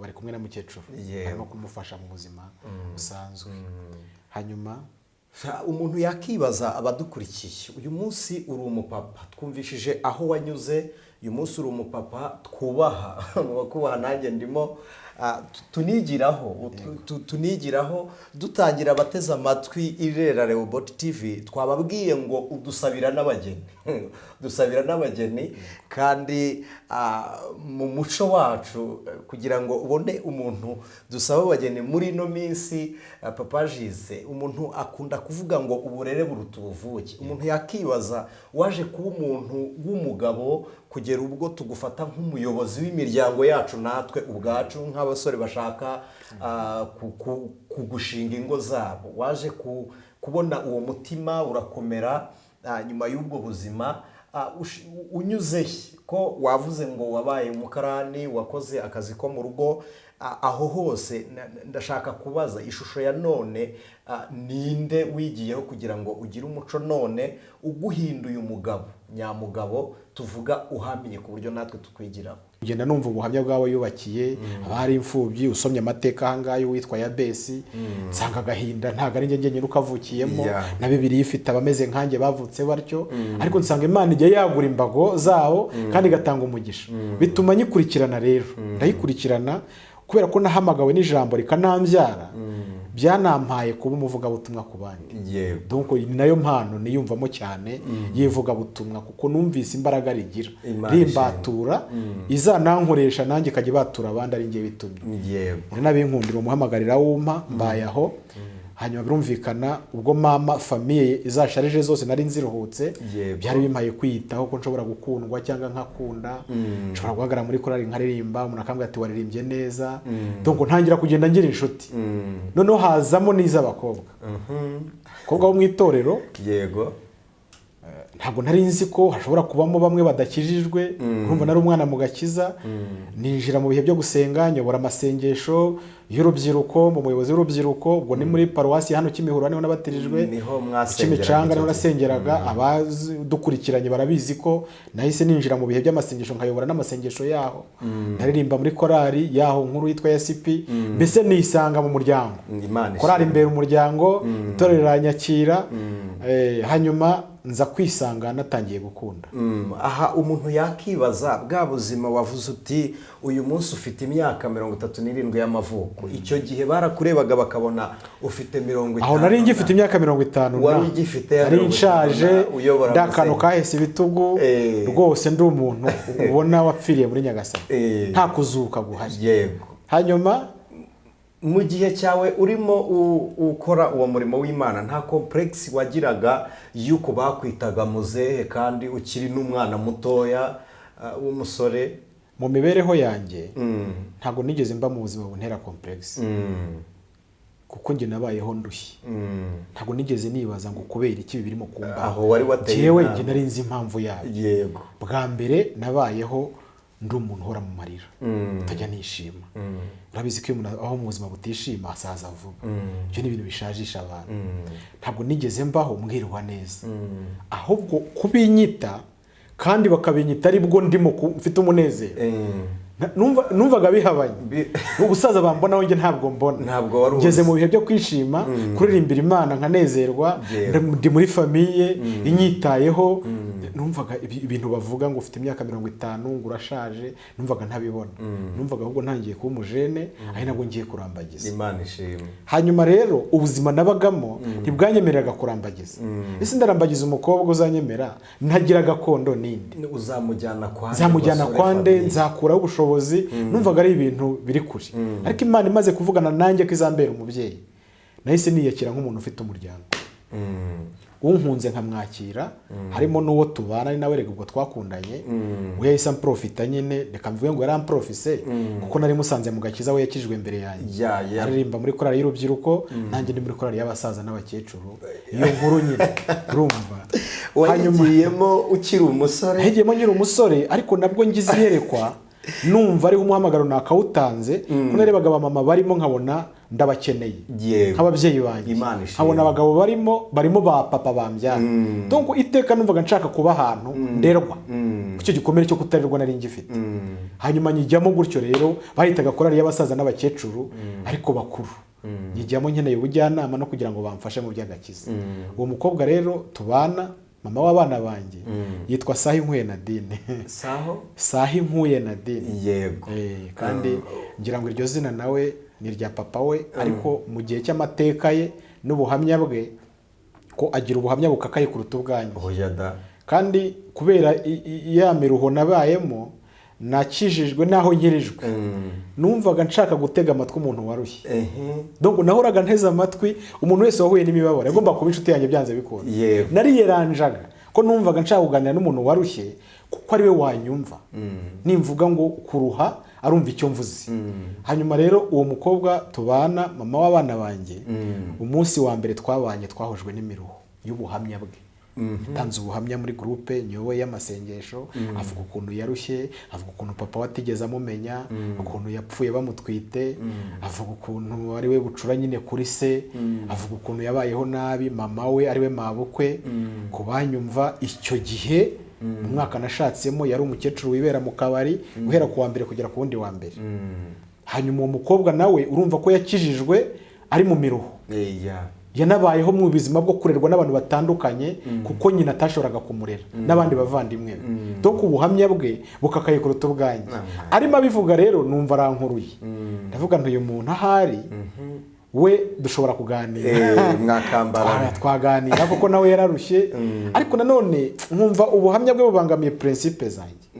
[SPEAKER 1] bari kumwe na mukecuru barimo kumufasha mu buzima busanzwe hanyuma
[SPEAKER 2] umuntu yakibaza abadukurikiye uyu munsi uri umupapa twumvishije aho wanyuze uyu munsi uri umupapa twubaha nanjye ndimo tunigiraho dutangira abateze amatwi IRERA REHOBOTH TV twababwiye ngo udusabira n'abageni kandi mu muco wacu kugira ngo ubone umuntu dusaba abageni muri ino minsi papa Jize umuntu akunda kuvuga ngo uburere buruta ubuvuke umuntu yakibaza waje kuba umuntu w'umugabo kugera ubwo tugufata nk'umuyobozi w'imiryango yacu natwe ubwacu nk'abasore bashaka kugushinga ingo zabo waje kubona uwo mutima urakomera nyuma y'ubwo buzima unyuze ko wavuze ngo wabaye umukarani wakoze akazi ko mu rugo aho hose ndashaka kubaza ishusho ya none ninde wigiyeho kugira ngo ugire umuco none uguhinduye umugabo nyamugabo tuvuga uhamye ku buryo natwe tukwigiraho
[SPEAKER 1] ugenda numva ubuhamya bwawe yubakiye abari imfubyi usomye amateka ahangaye witwa Yabesi nsanga agahinda ntago ari njye nyine ukavukiyemo na Bibiliya ifite abameze nkanjye bavutse batyo ariko nsanga Imana ijya yagura imbago zawo kandi igatanga umugisha bituma nyikurikirana rero ndayikurikirana kubera ko nahamagawe n'ijambo rikanambyara byanampaye kuba umuvugabutumwa ku bandi donc nayo mpano niyumvamo cyane yivugabutumwa kuko numvise imbaraga rigira rimbatura izanankoresha nanjye kajye batura abandi ari ngiye bitumye nabinkundira umuhamagarira wumpa mbayaho hanyuma birumvikana ubwo mama famiye izasharije zose nari nziruhutse byari bimpaye kwiyitaho ko nshobora gukundwa cyangwa nkakunda nshobora guhagarara muri korali nkaririmba umuntu akambwira ati waririmbye neza donc ntangira kugenda ngira inshuti noneho hazamo n'iz'abakobwa abakobwa bo mu itorero
[SPEAKER 2] yego
[SPEAKER 1] ntabwo nari nzi ko hashobora kubamo bamwe badakijijwe urumva nari umwana mu gakiza ninjira mu bihe byo gusenga nyobora amasengesho y'urubyiruko mu muyobozi w'urubyiruko ubwo ni muri paruwasi hano Kimihurura niho nabatirijwe Kimicanga niho nasengeraga abadukurikiranye barabizi ko nahise ninjira mu bihe by'amasengesho nkayobora n'amasengesho yaho ndaririmba muri korali yaho nkuru yitwa SP mbese nisanga mu muryango korali imbere umuryango itorero ranyakira hanyuma nza kwisanga natangiye gukunda.
[SPEAKER 2] Aha umuntu yakibaza bwa buzima wavuze uti uyu munsi ufite imyaka 37 y'amavuko, icyo gihe barakurebaga bakabona ufite 50.
[SPEAKER 1] Aho nari ngifite imyaka 50,
[SPEAKER 2] wari ugifite
[SPEAKER 1] ari nshaje, ndakano kahese ibitugu, rwose ndi umuntu ubona wapfiriye muri Nyagasani, nta kuzuka guhari.
[SPEAKER 2] Yego.
[SPEAKER 1] Hanyuma
[SPEAKER 2] mu gihe cyawe urimo ukora uwo murimo w'Imana, nta complex wagiraga yuko bakwitaga muzehe kandi ukiri n'umwana mutoya w'umusore?
[SPEAKER 1] Mu mibereho yanjye ntago nigeze mba mu buzima buntera complex, kuko nge nabayeho ndushye. Ntago nigeze nibaza ngo kubera iki birimo kumba.
[SPEAKER 2] Aho wari wateye
[SPEAKER 1] jewe nge nari nzi impamvu yayo.
[SPEAKER 2] Yego.
[SPEAKER 1] Bwa mbere nabayeho ndi umuntu uhora mu marira, utajya nishima. Urabizi ko umuntu aho mu buzima butishima asaza vuba. Ibyo ni ibintu bishajisha abantu. Ntabwo nigeze mbaho mbwirwa neza, ahubwo kubinyita kandi bakabinyita ari bwo ndimo mfite umunezero. Numvaga bihabanye. Ubusaza bambona nge ntabwo mbona. Ngeze mu bihe byo kwishima, kuririmbira Imana nkanezerwa, ndi muri famiye inyitayeho. Numvaga ibintu bavuga ngo ufite imyaka 50 ngo urashaje, numvaga ntabibona. Numvaga ahubwo ntangiye kuba umujene, ari nabwo ngiye kurambagiza.
[SPEAKER 2] Imana ishimwe.
[SPEAKER 1] Hanyuma rero ubuzima nabagamo ntibwanyemereraga kurambagiza. Ese ndarambagiza umukobwa uzanyemera, ntagira gakondo ninde?
[SPEAKER 2] Uzamujyana kwande?
[SPEAKER 1] Nzamujyana kwande, nzakuraho ubushobozi. Numvaga ari ibintu biri kuri. Ariko Imana imaze kuvugana nanjye ko izambera umubyeyi, nahise niyakira nk'umuntu ufite umuryango. Unkunze nkamwakira, harimo n'uwo tubana ari nawe rega ubwo twakundanye. We yahise amprofita nyine, reka mvuge ngo yaramprofise kuko nari musanze mu gakiza, we yakijwe imbere yanjye. Aririmba muri korali y'urubyiruko, nanjye ndi muri korali y'abasaza n'abakecuru. Iyo nkuru nyine urumva.
[SPEAKER 2] Wagiyemo ukiri umusore?
[SPEAKER 1] Hegiyemo nyiri umusore, ariko nabwo ngize iyerekwa numva ari umuhamagaro nakawutanze. Ko narebaga abamama barimo nkabona ndabakeneye nk'ababyeyi banjye, nkabona abagabo barimo ba papa bambyana. Donc iteka numvaga nshaka kuba ahantu nderwa, icyo gikomere cyo kutarirwa nari ngifite. Hanyuma nyijyamo gutyo rero, bahitaga korali y'abasaza n'abakecuru ariko bakuru. Nyijyamo nkeneye ubujyanama no kugira ngo bamfashe mu by'agakiza. Uwo mukobwa rero tubana, mama w'abana banjye, yitwa Sahinkuye Nadine. Sahinkuye Nadine.
[SPEAKER 2] Yego.
[SPEAKER 1] Kandi ngira ngo iryo zina nawe ni rya papa we, ariko mu gihe cy'amateka ye n'ubuhamya bwe, ko agira ubuhamya bukakaye kuruta ubwanjye. Kandi kubera ya miruho nabayemo, nakijijwe naho nkirijwe. Numvaga nshaka gutega amatwi umuntu warushye. Donc nahoraga nteze amatwi umuntu wese wahuye n'imibabaro, agomba kuba inshuti yanjye byanze bikunda. Nariyeranjaga ko numvaga nshaka kuganira n'umuntu warushye, kuko ari we wanyumva. Nimvuga ngo kuruha arumva icyo mvuze. Hanyuma rero uwo mukobwa tubana, mama w'abana banjye, umunsi wa mbere twabanye twahojwe n'imiruho y'ubuhamya bwe. Tanze ubuhamya muri groupe nyoboye y'amasengesho, avuga ukuntu yarushye, avuga ukuntu papa watigeze amumenya, ukuntu yapfuye bamutwite, avuga ukuntu ari we bucura nyine kuri se, avuga ukuntu yabayeho nabi, mama we ari we mabukwe. Kubanyumva icyo gihe mu mwaka nashatsemo yari umukecuru wibera mu kabari guhera ku wa mbere kugera ku wundi wa mbere. Hanyuma uwo mukobwa nawe urumva ko yakijijwe ari mu miruho. Yanabayeho mu buzima bwo kurerwa n'abantu batandukanye, kuko nyina atashoboraga kumurera n'abandi bavandimwe. Donc ubuhamya bwe bukakaye kuruta ubwanjye. Arimo abivuga rero numva arankuruye. Ndavuga nti uyu muntu ahari we dushobora kuganira.
[SPEAKER 2] Mwakambara
[SPEAKER 1] twaganira kuko nawe yararushye. Ariko nanone nkumva ubuhamya bwe bubangamiye principe zanjye.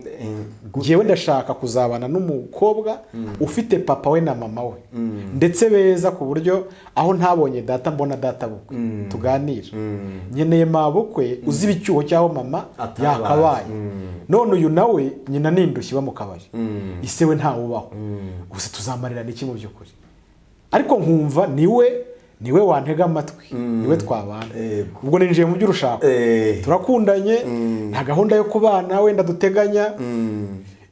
[SPEAKER 1] Ngewe ndashaka kuzabana n'umukobwa ufite papa we na mama we, ndetse beza ku buryo aho ntabonye data mbona data bukwe tuganira. Nyeneye mabukwe uzi icyuho cyaho mama yakabaye. None uyu nawe nyina nindushye ba mu kabari, ise we nta ubaho. Gusa tuzamarira n'iki mu by'ukuri. Ariko nkumva niwe wantega amatwi, niwe twabana. Ubwo ninjiye mu by'urushako, turakundanye, nta gahunda yo kubana wenda duteganya.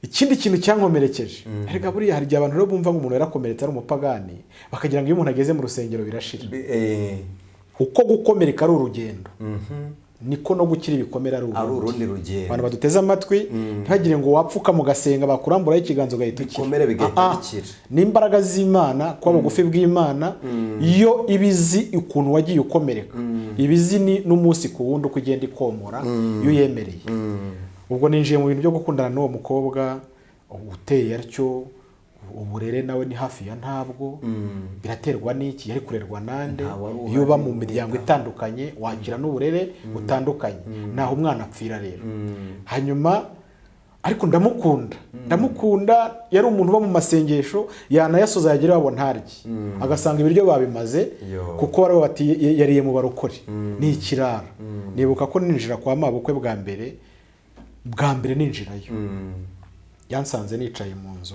[SPEAKER 1] Ikindi kintu cyankomerekeje, ariko buriya hari abantu rero bumva ngo umuntu yarakomeretse ari umupagani, bakagira ngo iyo umuntu ageze mu rusengero birashira. Uko gukomereka ari urugendo. niko no gukira ibikomere ari
[SPEAKER 2] urundi rugendo.
[SPEAKER 1] Abantu baduteze amatwi ntihagire ngo wapfuka mu gasenga bakuramburaho ikiganza ugahita ukira.
[SPEAKER 2] Ibikomere bigahita bikira.
[SPEAKER 1] Ni imbaraga z'Imana kuba bugufi bw'Imana iyo ibizi ukuntu wagiye ukomereka. Ibizi ni n'umunsi ku wundi uko ugenda ikomora iyo yemereye. Ubwo ninjiye mu bintu byo gukundana n'uwo mukobwa uteye atyo, uburere nawe ni hafi ya ntabwo. Biraterwa n'iki, yari kurerwa nande, iyo uba mu miryango itandukanye wagira n'uburere butandukanye, naho umwana apfira rero. Hanyuma ariko ndamukunda, yari umuntu uba mu masengesho, yanayasoza yagira wabo ntarye, agasanga ibiryo babimaze kuko wari bati yariye mu barokore. Ni ikirara. Nibuka ko ninjira kwa mabukwe bwa mbere ninjirayo, yansanze nicaye mu nzu,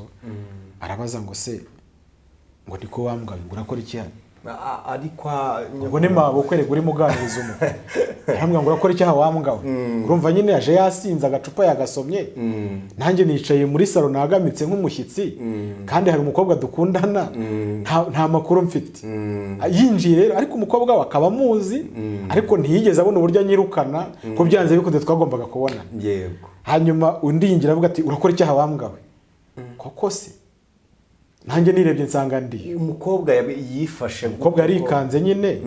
[SPEAKER 1] arabaza ngo se ngo ndiko wambwawe ngo urakora iki hano?
[SPEAKER 2] Ariko
[SPEAKER 1] ngo ne mabukwe rego uri muganiriza umwe, arambwira ngo urakora iki wambwawe? Urumva nyine yaje yasinze agacupa yagasomye, nanjye nicaye muri salo nagamitse nk'umushyitsi, kandi hari umukobwa dukundana nta makuru mfite. Yinjiye rero, ariko umukobwa wakaba muzi, ariko ntiyigeze abona uburyo anyirukana ko byanze bikude twagombaga kubona.
[SPEAKER 2] Yego.
[SPEAKER 1] Hanyuma undi yinjira avuga ati urakora iki wambwawe? Koko se nanjye nirebye nsanga ndi
[SPEAKER 2] umukobwa yifashe,
[SPEAKER 1] umukobwa yarikanze nyine.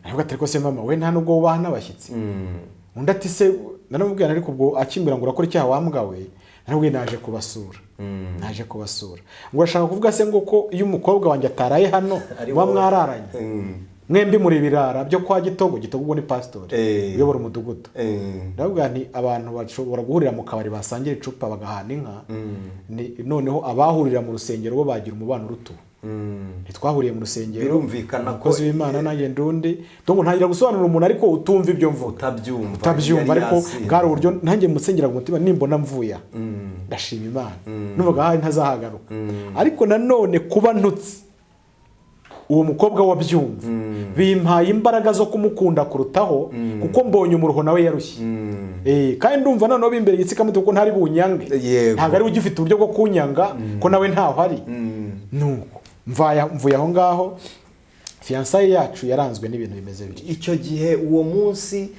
[SPEAKER 1] Aravuga ati ariko se mama we nta nubwo ubaha n'abashyitsi? Undi ati se naramubwira, ariko ubwo akimbira ngo urakora iki wambwawe, naramubwiye naje kubasura. Ngo ashaka kuvuga se ngo ko iyo umukobwa wanjye ataraye hano muba mwararanye mwembi muri birara byo kwa Gitogo ubwo ni pastor uyobora umudugudu. Ndavuga nti abantu bashobora guhurira mu kabari basangira icupa bagahana inka, noneho abahurira mu rusengero bo bagira umubano ruto. Ntitwahuriye mu rusengero,
[SPEAKER 2] birumvikana ko
[SPEAKER 1] umukozi w'Imana nanjye ndundi, donc ntangira gusobanurira umuntu ariko utumva ibyo mvuga, utabyumva ariko bwari uburyo nanjye musengera mu mutima, nimbona mvuya ndashima Imana, numvaga hayi ntazahagaruka. Ariko nanone kuba ntutse uwo mukobwa wabyumva bimpaye imbaraga zo kumukunda kurutaho, kuko mbonye umuruho nawe yarushye. Kandi ndumva noneho bimbere igitsika muto ko ntari bunyange, ntago ari ugifite uburyo bwo kunyanga ko nawe ntaho hari. Nuko mvuye aho ngaho, fiançailles yacu yaranzwe n'ibintu bimeze bityo.
[SPEAKER 2] Icyo gihe uwo munsi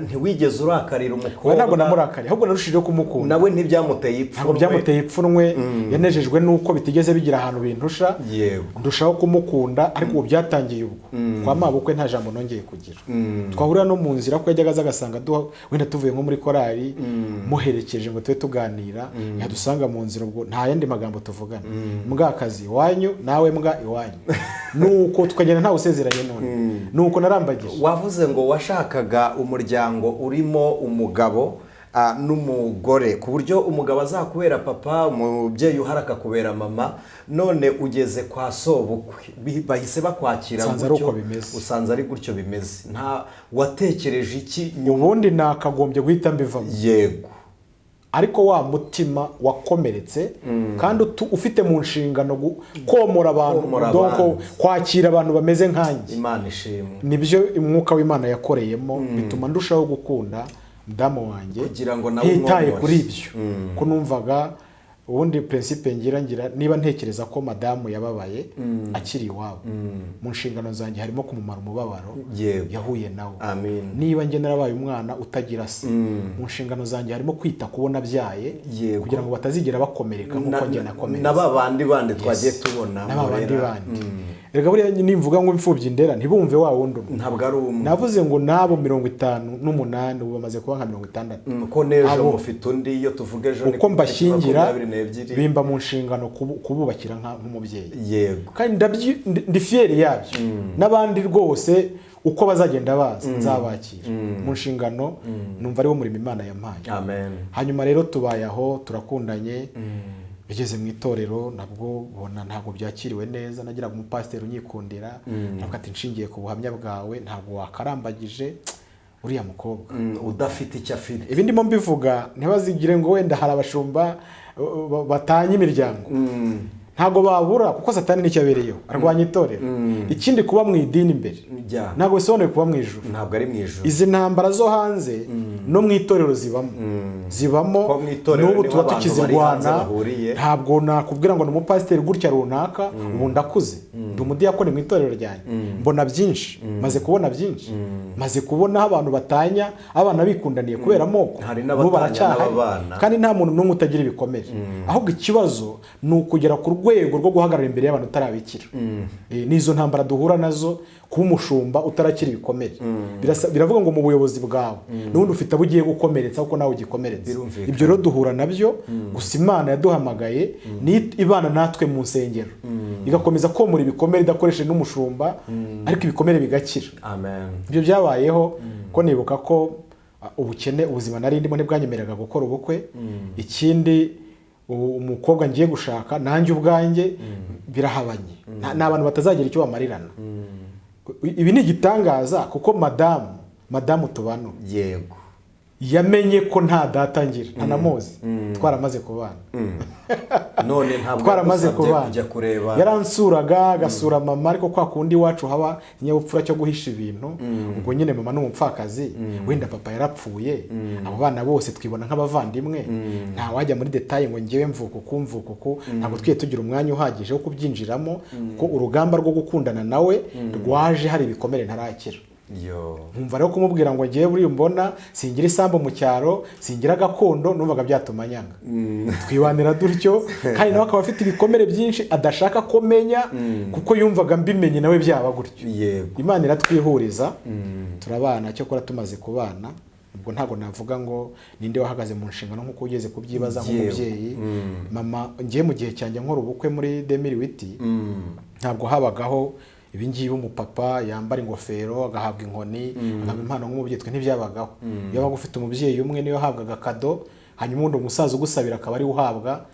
[SPEAKER 2] ntiwigeze urakarira umukobwa?
[SPEAKER 1] Ntabwo namurakariye, ahubwo narushije kumukunda.
[SPEAKER 2] Nawe ntibyamuteye ipfunwe?
[SPEAKER 1] Ntabwo byamuteye ipfunwe, yanejejwe nuko bitigeze bigira ahantu bintusha. Ndushaho kumukunda, ariko ubu byatangiye ubwo kwa mabukwe nta jambo nongeye kugira. Twahurira no mu nzira ko yajyaga agasanga wenda tuvuye nko muri korali, muherekeje ngo tube tuganira, yadusanga mu nzira, ubwo nta yandi magambo tuvugana. Mbwa akazi iwanyu nawe mbwa iwanyu, nuko tukagenda nta usezeranye none. Nuko narambagije.
[SPEAKER 2] Wavuze ngo washakaga umuryango urimo umugabo n'umugore, ku buryo umugabo azakubera papa, umubyeyi uharaka kubera mama, none ugeze kwa sobukwe bahise bakwakira
[SPEAKER 1] gutyo,
[SPEAKER 2] usanze ari gutyo bimeze. Nta watekereje iki?
[SPEAKER 1] Ubundi nakagombye guhita mbivamo.
[SPEAKER 2] Yego.
[SPEAKER 1] Ariko wa mutima wakomeretse, kandi ufite mu nshingano komora abantu, donc kwakira abantu bameze nkanjye.
[SPEAKER 2] Imana ishimwe.
[SPEAKER 1] Nibyo umwuka w'Imana yakoreyemo, bituma ndushaho gukunda mudamu wanjye,
[SPEAKER 2] kugira ngo nawe
[SPEAKER 1] hitaye kuri ibyo. Ko numvaga ubundi principe ngira niba ntekereza ko madamu yababaye akiri iwabo, mu nshingano zanjye harimo kumumara umubabaro yahuye nawo. Niba njye narabaye umwana utagira se, mu nshingano zanjye harimo kwita kubona byaye, kugira ngo batazigera bakomereka nkuko njye nakomeretse.
[SPEAKER 2] N'abandi twagiye tubona.
[SPEAKER 1] N'abandi. Erega buriya nimvuga ngo imfubyi ndera ntibumve wa wundi.
[SPEAKER 2] Ntabwo ari umwe.
[SPEAKER 1] Navuze ngo nabo 58 ubu bamaze kuba nka 60.
[SPEAKER 2] Ko nejo mufite undi, iyo tuvuge ejo
[SPEAKER 1] uko mbashingira bimba mu nshingano kububakira nk'umubyeyi.
[SPEAKER 2] Yego.
[SPEAKER 1] Kandi ndi fier yabyo. N'abandi rwose uko bazagenda baza nzabakira mu nshingano, numva ari wo muri Imana yampaye.
[SPEAKER 2] Amen.
[SPEAKER 1] Hanyuma rero tubaye aho turakundanye, bigeze mu itorero nabwo bona ntabwo byakiriwe neza. Nagiraga umupasiteri unyikundira, navuga ati nshingiye ku buhamya bwawe ntabwo wakarambagije uriya mukobwa
[SPEAKER 2] udafite icyo afite.
[SPEAKER 1] Ibi ndimo mbivuga ntibazigire ngo wenda hari abashumba batanye imiryango, ntago babura, kuko Satani nicyo abereyeho, arwanya itorero. Ikindi kuba mu idini imbere ntago bisobanuye kuba mu ijuru.
[SPEAKER 2] Ntabwo ari mu ijuru.
[SPEAKER 1] Izi ntambara zo hanze no mu itorero zibamo n'ubu tuba tukizirwana. Ntabwo nakubwira ngo ni umupasiteri gutya runaka ubu ndakuze, ndi umudiyakoni mu itorero ryanjye mbona byinshi maze kubona byinshi maze kubona abantu batanya abana bikundaniye kubera amoko kandi nta muntu n'umwe utagira ibikomere ahubwo ikibazo ni ukugera ku rwego rwo guhagarara imbere y'abantu utarabikira n'izo ntambara duhura nazo kuba umushumba utarakira ibikomere biravuga ngo mu buyobozi bwawe n'ubundi ufite abo ugiye gukomeretsa kuko nawe ugikomeretsa ibyo rero duhura nabyo gusa Imana yaduhamagaye ni ibana natwe mu nsengero igakomeza komora ibikomere idakoresheje n'umushumba ariko ibikomere bigakira ibyo byabayeho ko nibuka ko ubukene ubuzima nari ndimo ntibwanyemereraga gukora ubukwe ikindi umukobwa ngiye gushaka nanjye ubwanjye birahabanye n'abantu batazagira icyo bamarirana ibi ni igitangaza kuko madamu tubano
[SPEAKER 2] yego
[SPEAKER 1] yamenye ko nta data ngira ntanamuzi twaramaze kubana
[SPEAKER 2] none ntabwo
[SPEAKER 1] twaramaze kubana yaransuraga agasura mama ariko kwa kundi iwacu haba inyabupfura cyo guhisha ibintu ubwo nyine mama n'umupfakazi wenda papa yarapfuye abo bana bose twibona nk'abavandimwe nta wajya muri detaye ngo ngewe mvukuku ntabwo twiye tugira umwanya uhagije wo kubyinjiramo ko urugamba rwo gukundana nawe rwaje hari ibikomere ntarakira nkumva rero kumubwira ngo ngiye buri mbona singira isambu mu cyaro singira gakondo numvaga byatuma nyanga twibanira dutyo kandi nawe akaba afite ibikomere byinshi adashaka komenya kuko yumvaga mbimenye nawe byaba gutyo Imana iratwihuriza turabana cyo kora tumaze kubana ubwo ntago navuga ngo ninde wahagaze mu nshingano nkuko ugeze kubyibaza nk'umubyeyi mama ngiye mu gihe cyanjye nkora ubukwe muri 2008 ntabwo habagaho ibingibi umupapa yambara ingofero agahabwa inkoni agaba impano nk'umubyeyi twe ntibyabagaho iyo wabaga ufite umubyeyi umwe niyo habwaga kado hanyuma undi umusaza ugusabira akaba ari uhabwa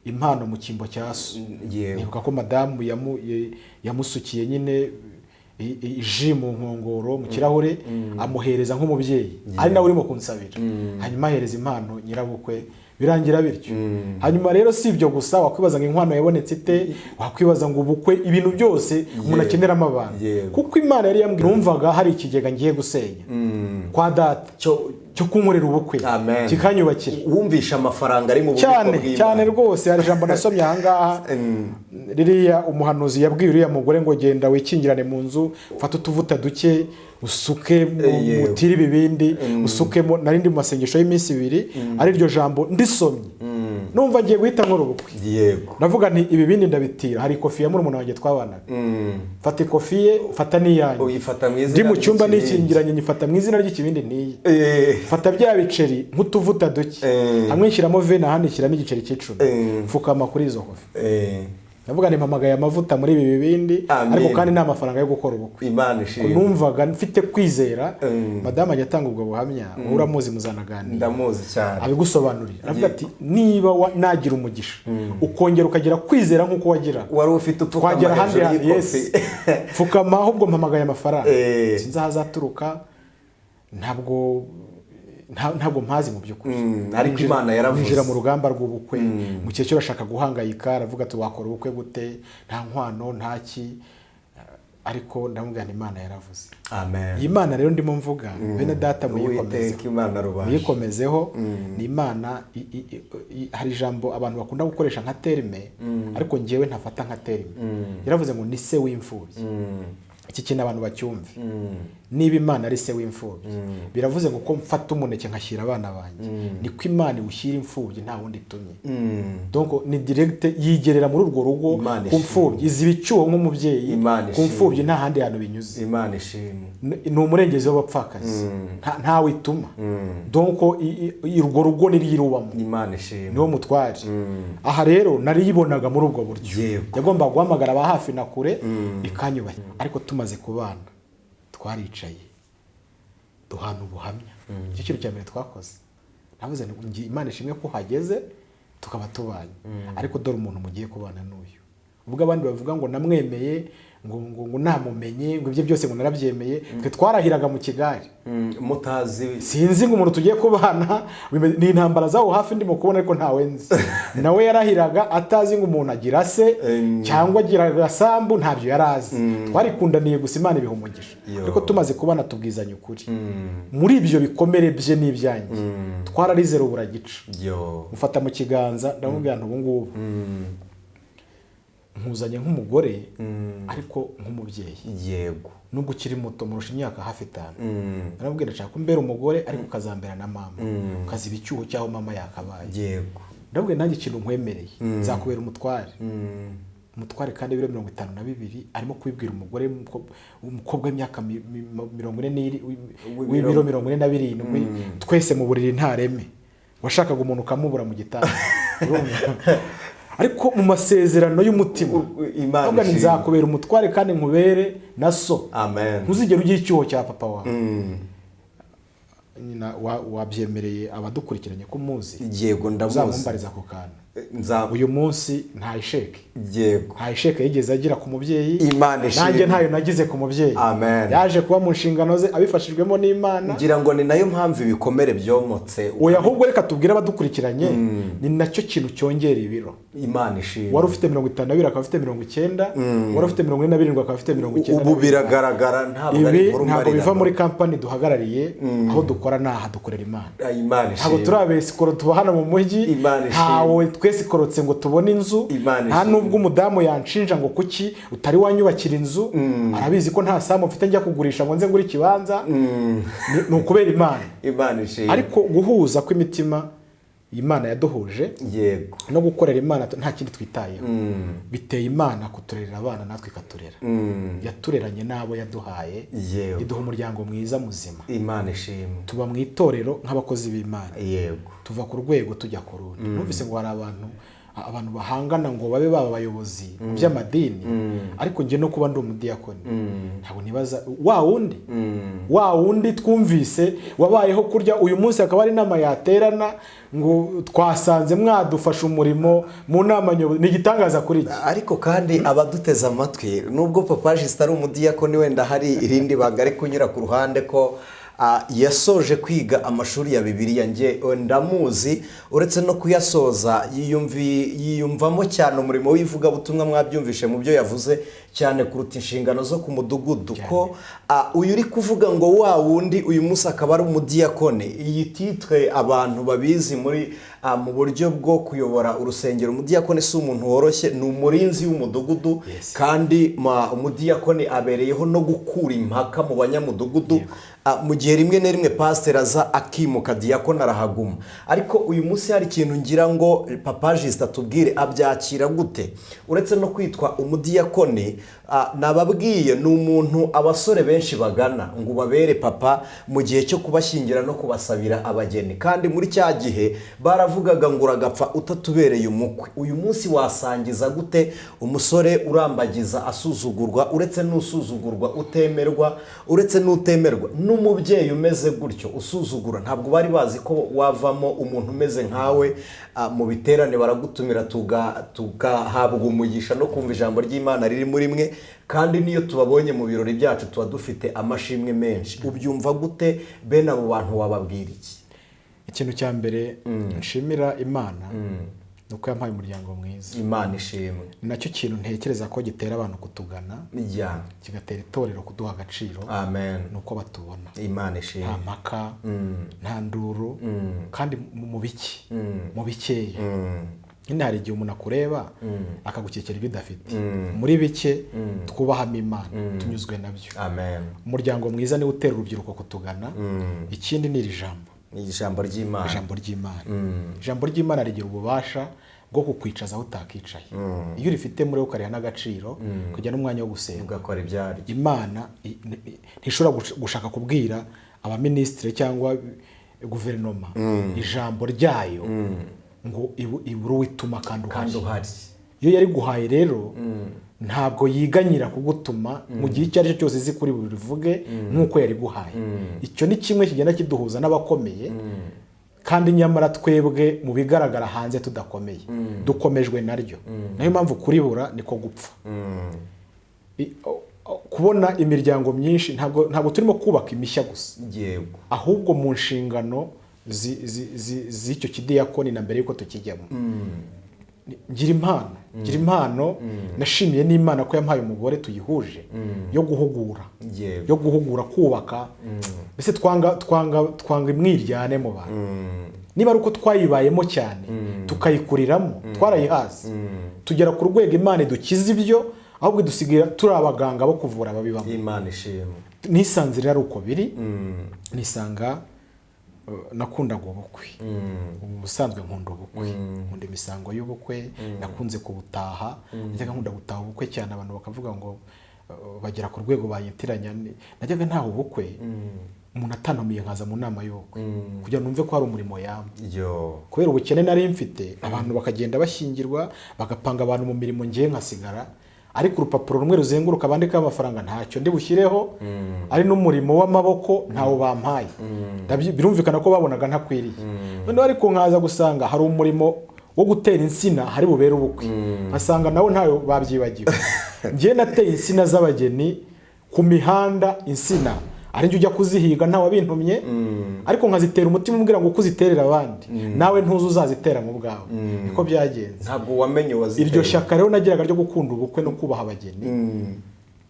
[SPEAKER 1] impano mu kimbo cya so nibuka ko madamu yamusukiye nyine iji mu nkongoro mu kirahure amuhereza nk'umubyeyi ari nawe urimo kunsabira hanyuma ahereza impano nyirabukwe birangira bityo hanyuma rero si ibyo gusa wakwibaza ngo inkwano yabonetse ite wakwibaza ngo ubukwe ibintu byose umuntu akeneramo abantu kuko Imana yari yambwiye numvaga hari ikigega ngiye gusenya kwa data cyo kunkorera ubukwe kikanyubakira
[SPEAKER 2] wumvisha amafaranga ari mu bubiko bw'Imana
[SPEAKER 1] cyane rwose hari ijambo nasomye ahangaha ririya umuhanuzi yabwiye uriya mugore ngo genda wikingirane mu nzu fata utuvuta duke usuke mutiri ibibindi usukemo narindi mu masengesho y'iminsi 2 ari ryo jambo ndisomye numva ngiye guhita nkora ubukwe navuga nti ibibindi ndabitira hari kofi ya murumuna wanjye twabanaga fata ikofi ye fata n'iyanjye
[SPEAKER 2] uyifata mu izina
[SPEAKER 1] ndi mu cyumba n'ikingiranye nyifata mu izina ry'ikibindi niye fata bya biceri nk'utuvuta duke hamwe nshyiramo vena handi nshyiramo igiceri c'10 mfukama kuri izo kofi navuga ni mpamagaye amavuta muri ibi bibindi ariko kandi nta mafaranga yo gukora ubukwe
[SPEAKER 2] Imana ishimwe
[SPEAKER 1] numvaga mfite kwizera madamu ajyatanga ubwo buhamya uramuzi muzanaganira
[SPEAKER 2] ndamuzi cyane
[SPEAKER 1] abigusobanurira aravuga ati niba nagira umugisha ukongera ukagira kwizera nkuko wagira
[SPEAKER 2] wari ufite
[SPEAKER 1] utwagera handi Yesu fukama ahubwo mpamagaye amafaranga sinzi ahazaturuka ntabwo mpazi mu by'ukuri
[SPEAKER 2] ariko Imana yaravuze
[SPEAKER 1] ninjira mu rugamba rw'ubukwe mu gihe cyo bashaka guhangayika aravuga ati wakora ubukwe gute nta nkwano ntaki ariko ndamubwira Imana yaravuze
[SPEAKER 2] amen
[SPEAKER 1] Imana rero ndimo mvuga bene data muyikomezeho ni Imana hari ijambo abantu bakunda gukoresha nka terme ariko ngewe ntafata nka terme yaravuze ngo ni se w'imfubyi iki kintu abantu bacyumve niba Imana ari se w'imfubyi biravuze ngo ko mfata umuneke nkashyira abana banjye niko Imana iwushyira imfubyi nta wundi itumye donc ni direct yigerera muri urwo rugo ku mfubyi izi bicyuho nk'umubyeyi ku mfubyi nta handi hantu binyuze
[SPEAKER 2] Imana ishimwe
[SPEAKER 1] ni umurengezi w'abapfakazi ntawe ituma donc urwo rugo niriyirubamo
[SPEAKER 2] Imana ishimwe
[SPEAKER 1] niwo mutware aha rero nariyibonaga muri ubwo buryo yagomba guhamagara aba hafi na kure ikanyubaha ariko tumaze kubana twaricaye duhana ubuhamya icyo kintu cya mbere twakoze navuze ngo Imana ishimwe ko hageze tukaba tubanye ariko dore umuntu mugiye kubana n'uyu ubwo abandi bavuga ngo namwemeye ngo namumenye ngo ibyo byose ngo narabyemeye twe twarahiraga mu kigari
[SPEAKER 2] mutazi
[SPEAKER 1] sinzi ngo umuntu tugiye kubana ni intambara zawo hafi ndimo kubona ariko ntawe nzi nawe yarahiraga atazi ngo umuntu agira se cyangwa agira gasambu ntabyo yarazi twarikundaniye gusa Imana ibiha umugisha ariko tumaze kubana tubwizanye ukuri muri ibyo bikomere bye n'ibyanjye twararizera uburagica mufata mu kiganza ndamubwira nti ubu ngubu nkuzanye nk'umugore ariko nk'umubyeyi
[SPEAKER 2] yego
[SPEAKER 1] nubwo ukiri muto murusha imyaka hafi 5 narabwira nshaka kumbera umugore ariko ukazambera na mama ukaziba icyuho cyaho mama yakabaye
[SPEAKER 2] yego
[SPEAKER 1] ndabwira nanjye ikintu nkwemereye nzakubera umutware kandi biro 52 arimo kwibwira umugore umukobwa w'imyaka 40 w'ibiro 47 twese mu buriri ntareme washakaga umuntu ukamubura mu gitanda ariko mu masezerano y'umutima Imana nzakubera umutware kandi nkubere na so
[SPEAKER 2] amen
[SPEAKER 1] ntuzigere ugira icyuho cya papa wawe nyina wabyemereye abadukurikiranye ko muzi
[SPEAKER 2] yego ndamuzi
[SPEAKER 1] uzamumbariza ako kantu uyu munsi nta isheke
[SPEAKER 2] yego
[SPEAKER 1] nta isheke yigeze agira ku mubyeyi
[SPEAKER 2] Imana ishimwe
[SPEAKER 1] nanjye ntayo nagize ku mubyeyi
[SPEAKER 2] amen
[SPEAKER 1] yaje kuba mu nshingano ze abifashijwemo n'Imana
[SPEAKER 2] ngira ngo ni nayo mpamvu ibikomere byomotse
[SPEAKER 1] oya ahubwo reka tubwire abadukurikiranye ni nacyo kintu cyongera ibiro
[SPEAKER 2] Imana ishimwe
[SPEAKER 1] wari ufite 52 akaba afite 90 wari ufite 47 akaba afite 90
[SPEAKER 2] ubu biragaragara ntabwo ari
[SPEAKER 1] ntabwo biva muri kampani duhagarariye aho dukora naha dukorera Imana
[SPEAKER 2] Imana ishimwe
[SPEAKER 1] ntabwo turabesikoro tuba hano mu mujyi ntawe twese korotse ngo tubone inzu nta nubwo umudamu yanshinja ngo kuki utari wanyubakira inzu arabizi ko nta samu mfite njya kugurisha ngo nze ngure ikibanza ni ukubera Imana
[SPEAKER 2] ishimwe
[SPEAKER 1] ariko guhuza kw'imitima Imana yaduhuje
[SPEAKER 2] yego
[SPEAKER 1] no gukorera Imana nta kindi twitayeho biteye Imana kuturera abana natwe ikaturera yatureranye nabo yaduhaye iduha umuryango mwiza muzima
[SPEAKER 2] Imana ishimwe
[SPEAKER 1] tuba mu itorero nk'abakozi b'Imana
[SPEAKER 2] yego
[SPEAKER 1] tuva ku rwego tujya ku rundi numvise ngo hari abantu bahangana ngo babe baba abayobozi mu by'amadini ariko ngiye no kuba ndi umudiyakoni ntabwo nibaza wa wundi twumvise wabayeho kurya uyu munsi akaba ari inama yaterana ngo twasanze mwadufasha umurimo mu nama nyobozi ni igitangaza kuri iki
[SPEAKER 2] ariko kandi abaduteza amatwi nubwo papa Justin ari umudiyakoni wenda hari irindi banga ari kunyura ku ruhande ko yasoje kwiga amashuri ya Bibiliya nge ndamuzi uretse no kuyasoza yiyumvamo cyane umurimo w'ivuga butumwa mwabyumvishe mu byo yavuze cyane kuruta inshingano zo ku mudugudu ko uyu uri kuvuga ngo wa wundi uyu munsi akaba ari umudiyakone iyi titre abantu babizi muri mu buryo bwo kuyobora urusengero umudiyakone si umuntu woroshye ni umurinzi w'umudugudu kandi umudiyakone abereyeho no gukura impaka mu banyamudugudu mu gihe rimwe na rimwe pastor aza akimuka diyakone arahaguma ariko uyu munsi hari ikintu ngira ngo papa Justin atubwire abyakira gute uretse no kwitwa umudiyakone nababwiye ni umuntu abasore benshi bagana ngo babere papa mu gihe cyo kubashyingira no kubasabira abageni kandi muri cya gihe baravugaga ngo uragapfa utatubereye umukwe uyu munsi wasangiza gute umusore urambagiza asuzugurwa uretse n'usuzugurwa utemerwa uretse n'utemerwa n'umubyeyi umeze gutyo usuzugura ntabwo bari bazi ko wavamo umuntu umeze nkawe mu biterane baragutumira tugahabwa umugisha no kumva ijambo ry'Imana riri muri mwe kandi niyo tubabonye mu birori byacu tuba dufite amashimwe menshi ubyumva gute bene abo bantu wababwira iki
[SPEAKER 1] ikintu cya mbere nshimira Imana nuko yampaye umuryango mwiza
[SPEAKER 2] Imana ishimwe
[SPEAKER 1] nacyo kintu ntekereza ko gitera abantu kutugana kigatera itorero kuduha agaciro
[SPEAKER 2] amen
[SPEAKER 1] nuko batubona
[SPEAKER 2] Imana ishimwe
[SPEAKER 1] nta mpaka nta nduru kandi mu bikeya nyine hari igihe umuntu akureba akagukekera ibyo udafite muri bike twubahamo Imana tunyuzwe nabyo
[SPEAKER 2] amen
[SPEAKER 1] umuryango mwiza niwe utera urubyiruko kutugana ikindi ni iri jambo
[SPEAKER 2] ijambo ry'Imana
[SPEAKER 1] ijambo ry'Imana rigira ububasha bwo kukwicaza aho utakicaye iyo urifite muri ukariha n'agaciro kujya n'umwanya wo gusenga
[SPEAKER 2] ugakora ibyaryo
[SPEAKER 1] Imana ntishobora gushaka kubwira abaminisitiri cyangwa guverinoma ijambo ryayo ngo iburu wituma kandi uhari iyo yari guhaye rero ntabwo yiganyira kugutuma mu gihe icyo ari cyo cyose izi kuri buri vuge nk'uko yari guhaye icyo ni kimwe kigenda kiduhuza n'abakomeye kandi nyamara twebwe mu bigaragara hanze tudakomeye dukomejwe naryo nayo mpamvu kuribura niko gupfa kubona imiryango myinshi ntabwo turimo kubaka imishya gusa ahubwo mu nshingano z'icyo kidiyakoni na mbere yuko tukijyamo gira impano nashimiye n'Imana ko yampaye umugore tuyihuje yo guhugura kubaka mbese twanga imwiryane mu bantu niba ari uko twayibayemo cyane tukayikuriramo twarayihaze tugera ku rwego Imana idukiza ibyo ahubwo dusigira turi abaganga bo kuvura ababibamo.
[SPEAKER 2] Imana ishimwe.
[SPEAKER 1] Nisanzira ari uko biri nisanga nakundaga ubukwe. Ubusanzwe nkunda ubukwe, nkunda imisango y'ubukwe, nakunze kubutaha, najyaga nkunda gutaha ubukwe cyane abantu bakavuga ngo bagera ku rwego bayitiranya. Najyaga ntaho ubukwe umuntu atanamiye nkaza mu nama y'ubukwe kugira numve ko hari umurimo yamba. Kubera ubukene nari mfite abantu bakagenda bashyingirwa bagapanga abantu mu mirimo ngiye nkasigara, ariko urupapuro rumwe ruzenguruka bandikaho amafaranga ntacyo ndi bushyireho, ari n'umurimo w'amaboko ntawo bampaye. Birumvikana ko babonaga ntakwiriye. None ariko nkaza gusanga hari umurimo wo gutera insina hari bubera ubukwe, nkasanga nawe ntayo babyibagiwe. Ngiye nateye insina z'abageni ku mihanda, insina ari njye ujya kuzihiga ntawe bintumye, ariko nkazitera umutima umbwira ngo kuziterera abandi nawe ntuzi uzazitera mu bwawe. Niko byagenze.
[SPEAKER 2] Ntabwo wamenye wazitera.
[SPEAKER 1] Iryo shaka rero nagiraga ryo gukunda ubukwe no kubaha abageni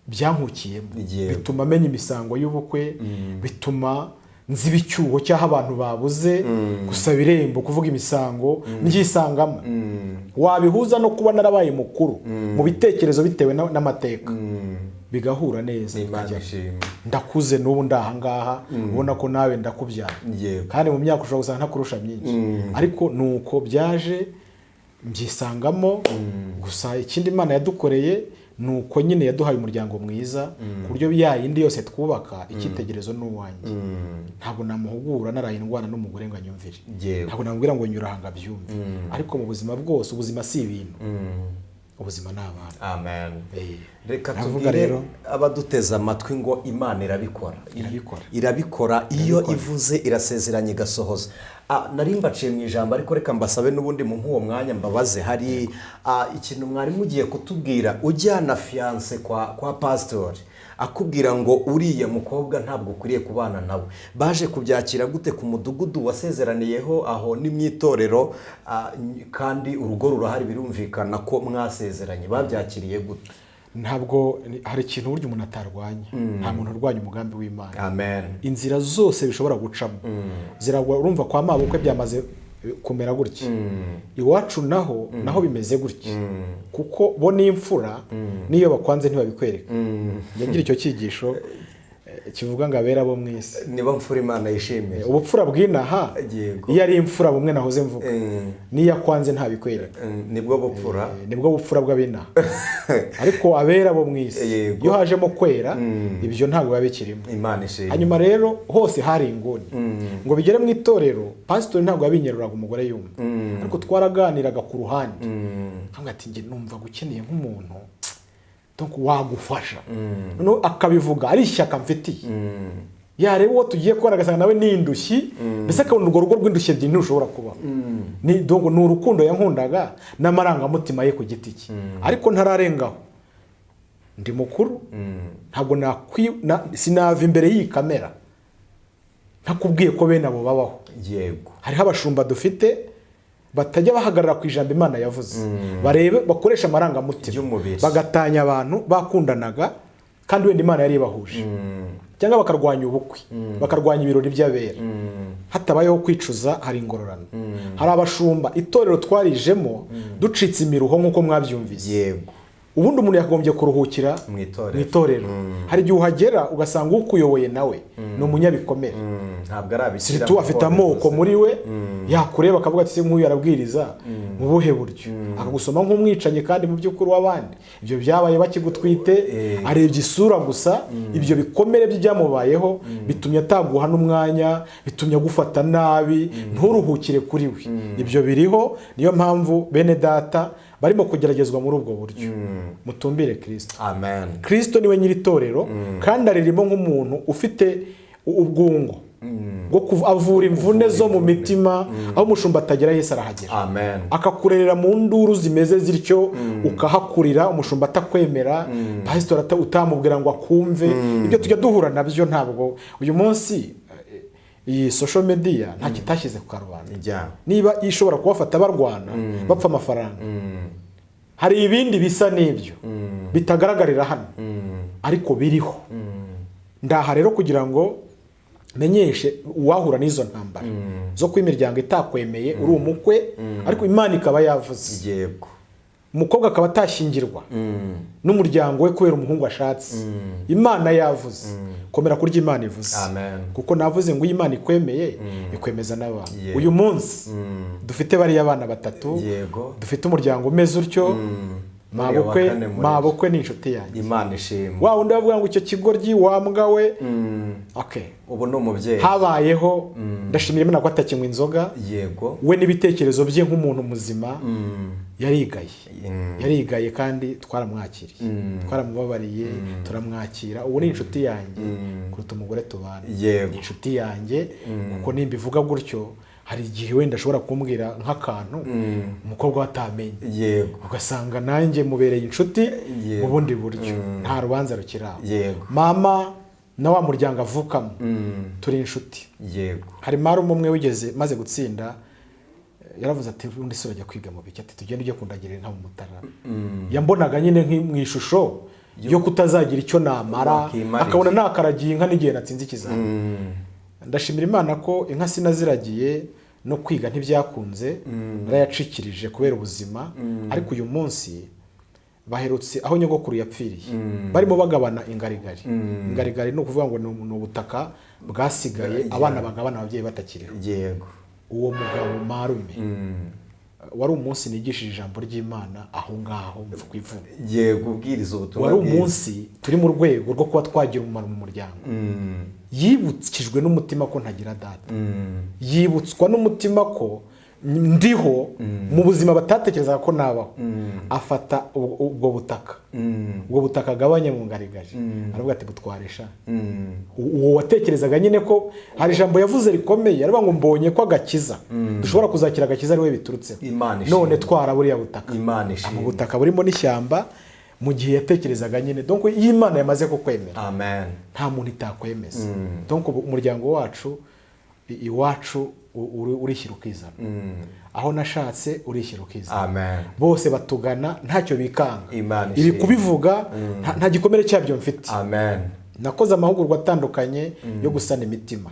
[SPEAKER 1] byankukiyemo, bituma amenya imisango y'ubukwe, bituma nziba icyuho cy'aho abantu babuze gusaba irembo, kuvuga imisango ndyisangamo. Wabihuza no kuba narabaye mukuru mu bitekerezo bitewe n'amateka, bigahura neza. Ndakuze n'ubu ndahangaha, ubona ko nawe ndakubyara, kandi mu myaka ushobora gusanga ntakurusha myinshi, ariko nuko byaje mbyisangamo. Gusa ikindi Imana yadukoreye nuko nyine yaduhaye umuryango mwiza ku buryo yayindi yose twubaka icyitegerezo n'uwanjye. Ntabwo namuhugura naraye indwana n'umugore ngo anyumvire, ntabwo namubwira ngo nyura hanga byumve. Ariko mu buzima bwose, ubuzima si ibintu, ubuzima ni abantu.
[SPEAKER 2] Amen. Reka tubwire abaduteza amatwi ngo Imana irabikora iyo ivuze irasezeranye igasohoza. Nari mbaciye mu ijambo, ariko reka mbasabe n'ubundi mu nk'uwo mwanya mbabaze. Hari ikintu mwari mugiye kutubwira, ujyana fiance kwa pastori akubwira ngo uriya mukobwa ntabwo ukwiye kubana nawe. Baje kubyakira gute ku mudugudu wasezeraniyeho aho n'imyitorero, kandi urugo rurahari birumvikana ko mwasezeranye, babyakiriye gute?
[SPEAKER 1] Ntabwo hari ikintu buryo umuntu atarwanya, nta muntu urwanya umugambi w'Imana.
[SPEAKER 2] Amen.
[SPEAKER 1] Inzira zose bishobora gucamo ziragwa. Urumva kwa mabukwe byamaze kumera gutya, iwacu naho bimeze gutya, kuko bo n'imfura niyo bakwanze ntibabikwereka. Ngira icyo cyigisho kivuga ngo abera bo mwisi
[SPEAKER 2] niba mfura Imana yishimiye.
[SPEAKER 1] Ubupfura bw'inaha iyo ari imfura bumwe nahoze mvuga, niyo akwanze ntabikwereka,
[SPEAKER 2] nibwo bupfura,
[SPEAKER 1] nibwo bupfura bw'abinaha. Ariko abera bo mwisi iyo hajemo kwera ibyo ntabwo biba bikirimo.
[SPEAKER 2] Imana ishimye.
[SPEAKER 1] Hanyuma rero hose hari inguni ngo bigere mu itorero. Pastor ntabwo yabinyeruraga umugore yumva, ariko twaraganiraga ku ruhande, nkamwe ati nge numva gukeneye nk'umuntu donc wagufasha. None akabivuga ari ishyaka mfitiye. Yareba uwo tugiye kubona agasanga nawe ni indushyi, mbese akabona urwo rugo rw'indushyi ebyiri ntushobora kubaho. Donc ni urukundo yankundaga n'amarangamutima ye ku giti cye, ariko ntararengaho. Ndi mukuru, ntabwo sinava imbere y'iyi kamera ntakubwiye ko bene abo babaho. Hariho abashumba dufite batajya bahagarara ku ijambo Imana yavuze, barebe bakoresha amarangamutima, bagatanya abantu bakundanaga kandi wenda Imana yari ibahuje, cyangwa bakarwanya ubukwe, bakarwanya ibirori by'abera. Hatabayeho kwicuza hari ingororano. Hari abashumba itorero twarijemo ducitse imiruho nk'uko mwabyumvise. Ubundi umuntu yagombye kuruhukira mu itorero. Hari igihe uhagera ugasanga ukuyoboye nawe ni umunyabikomere,
[SPEAKER 2] ntabwo arabikira,
[SPEAKER 1] tu afite amoko muri we, yakureba akavuga ati se nk'uyu arabwiriza mu buhe buryo, akagusoma nk'umwicanye kandi mu by'ukuri w'abandi. Ibyo byabaye bakigutwite, arebye isura gusa. Ibyo bikomere byamubayeho bitumye ataguha n'umwanya, bitumye agufata nabi, nturuhukire kuri we. Ibyo biriho, niyo mpamvu bene data barimo kugeragezwa muri ubwo buryo. Mutumbire Kristo.
[SPEAKER 2] Amen.
[SPEAKER 1] Kristo niwe nyiri itorero, kandi aririmo nk'umuntu ufite ubwungo bwo avura imvune zo mu mitima, aho umushumba atagera Yesu arahagera.
[SPEAKER 2] Amen.
[SPEAKER 1] Akakurerera mu nduru zimeze zityo, ukahakurira, umushumba atakwemera, pastor utamubwira ngo akumve. Ibyo tujya duhura nabyo. Ntabwo uyu munsi iyi social media nta kitashyize ku karubanda. Niba ishobora kubafata barwana bapfa amafaranga, hari ibindi bisa n'ibyo bitagaragarira hano, ariko biriho. Ndaha rero kugira ngo menyeshe uwahura n'izo ntambara zo ku imiryango itakwemeye uri umukwe ariko Imana ikaba yavuze
[SPEAKER 2] yego
[SPEAKER 1] umukobwa akaba atashingirwa n'umuryango we kubera umuhungu ashatse Imana yavuze komera kurya Imana ivuze kuko navuze ngo Imana ikwemeye ikwemeza n'abantu uyu munsi dufite bari abana batatu dufite umuryango umeze utyo mabukwe ni inshuti yanjye
[SPEAKER 2] Imana ishimwe
[SPEAKER 1] wa undi bavuga ngo icyo kigoryi wambwa we okay
[SPEAKER 2] ubu no mubyeyi
[SPEAKER 1] habayeho ndashimira Imana ko atakinywa inzoga
[SPEAKER 2] yego
[SPEAKER 1] we n'ibitekerezo bye nk'umuntu muzima yarigaye kandi twaramwakiriye twaramubabariye turamwakira ubu ni inshuti yanjye kuruta umugore tubana ni inshuti yanjye kuko nimba ivuga gutyo hari igihe wenda ashobora kumbwira nk'akantu umukobwa watamenye ugasanga nanjye mubereye inshuti mu bundi buryo nta rubanza rukiraho mama na wa muryango avukamo turi inshuti hari marume umwe wigeze maze gutsinda yaravuze ati undi se urajya kwiga mu biki ati tugende ujye kundagirira nta mu Mutara yambonaga nyine mu ishusho yo kutazagira icyo namara akabona nakaragiye inka n'igihe natsinze ikizami ndashimira Imana ko inka sinaziragiye no kwiga ntibyakunze narayacikirije kubera ubuzima ariko uyu munsi baherutse aho nyogokuru yapfiriye barimo bagabana ingarigari no kuvuga ngo ni ubutaka bwasigaye abana bagabana ababyeyi batakiriho
[SPEAKER 2] yego
[SPEAKER 1] uwo mugabo marume wari umunsi nigishije ijambo ry'Imana aho ngaho mvuga
[SPEAKER 2] yego ubwiriza ubutumwa
[SPEAKER 1] wari umunsi turi mu rwego rwo kuba twagira umumaro mu muryango yibukijwe n'umutima ko ntagira data yibutswa n'umutima ko ndiho mu buzima batatekerezaga ko nabaho afata ubwo butaka agabanya mu ngarigari aravuga ati butwaresha uwo watekerezaga nyine ko hari ijambo yavuze rikomeye aravuga ngo mbonye ko agakiza dushobora kuzakira agakiza ari we biturutseho none twara buriya butaka mu butaka burimo n'ishyamba mu gihe yatekerezaga nyine donc iyo Imana yamaze kukwemera nta muntu itakwemeza donc umuryango wacu iwacu urishyira ukizana aho nashatse urishyira ukizana bose batugana ntacyo bikanga ibi kubivuga nta gikomere cyabyo mfite nakoze amahugurwa atandukanye yo gusana imitima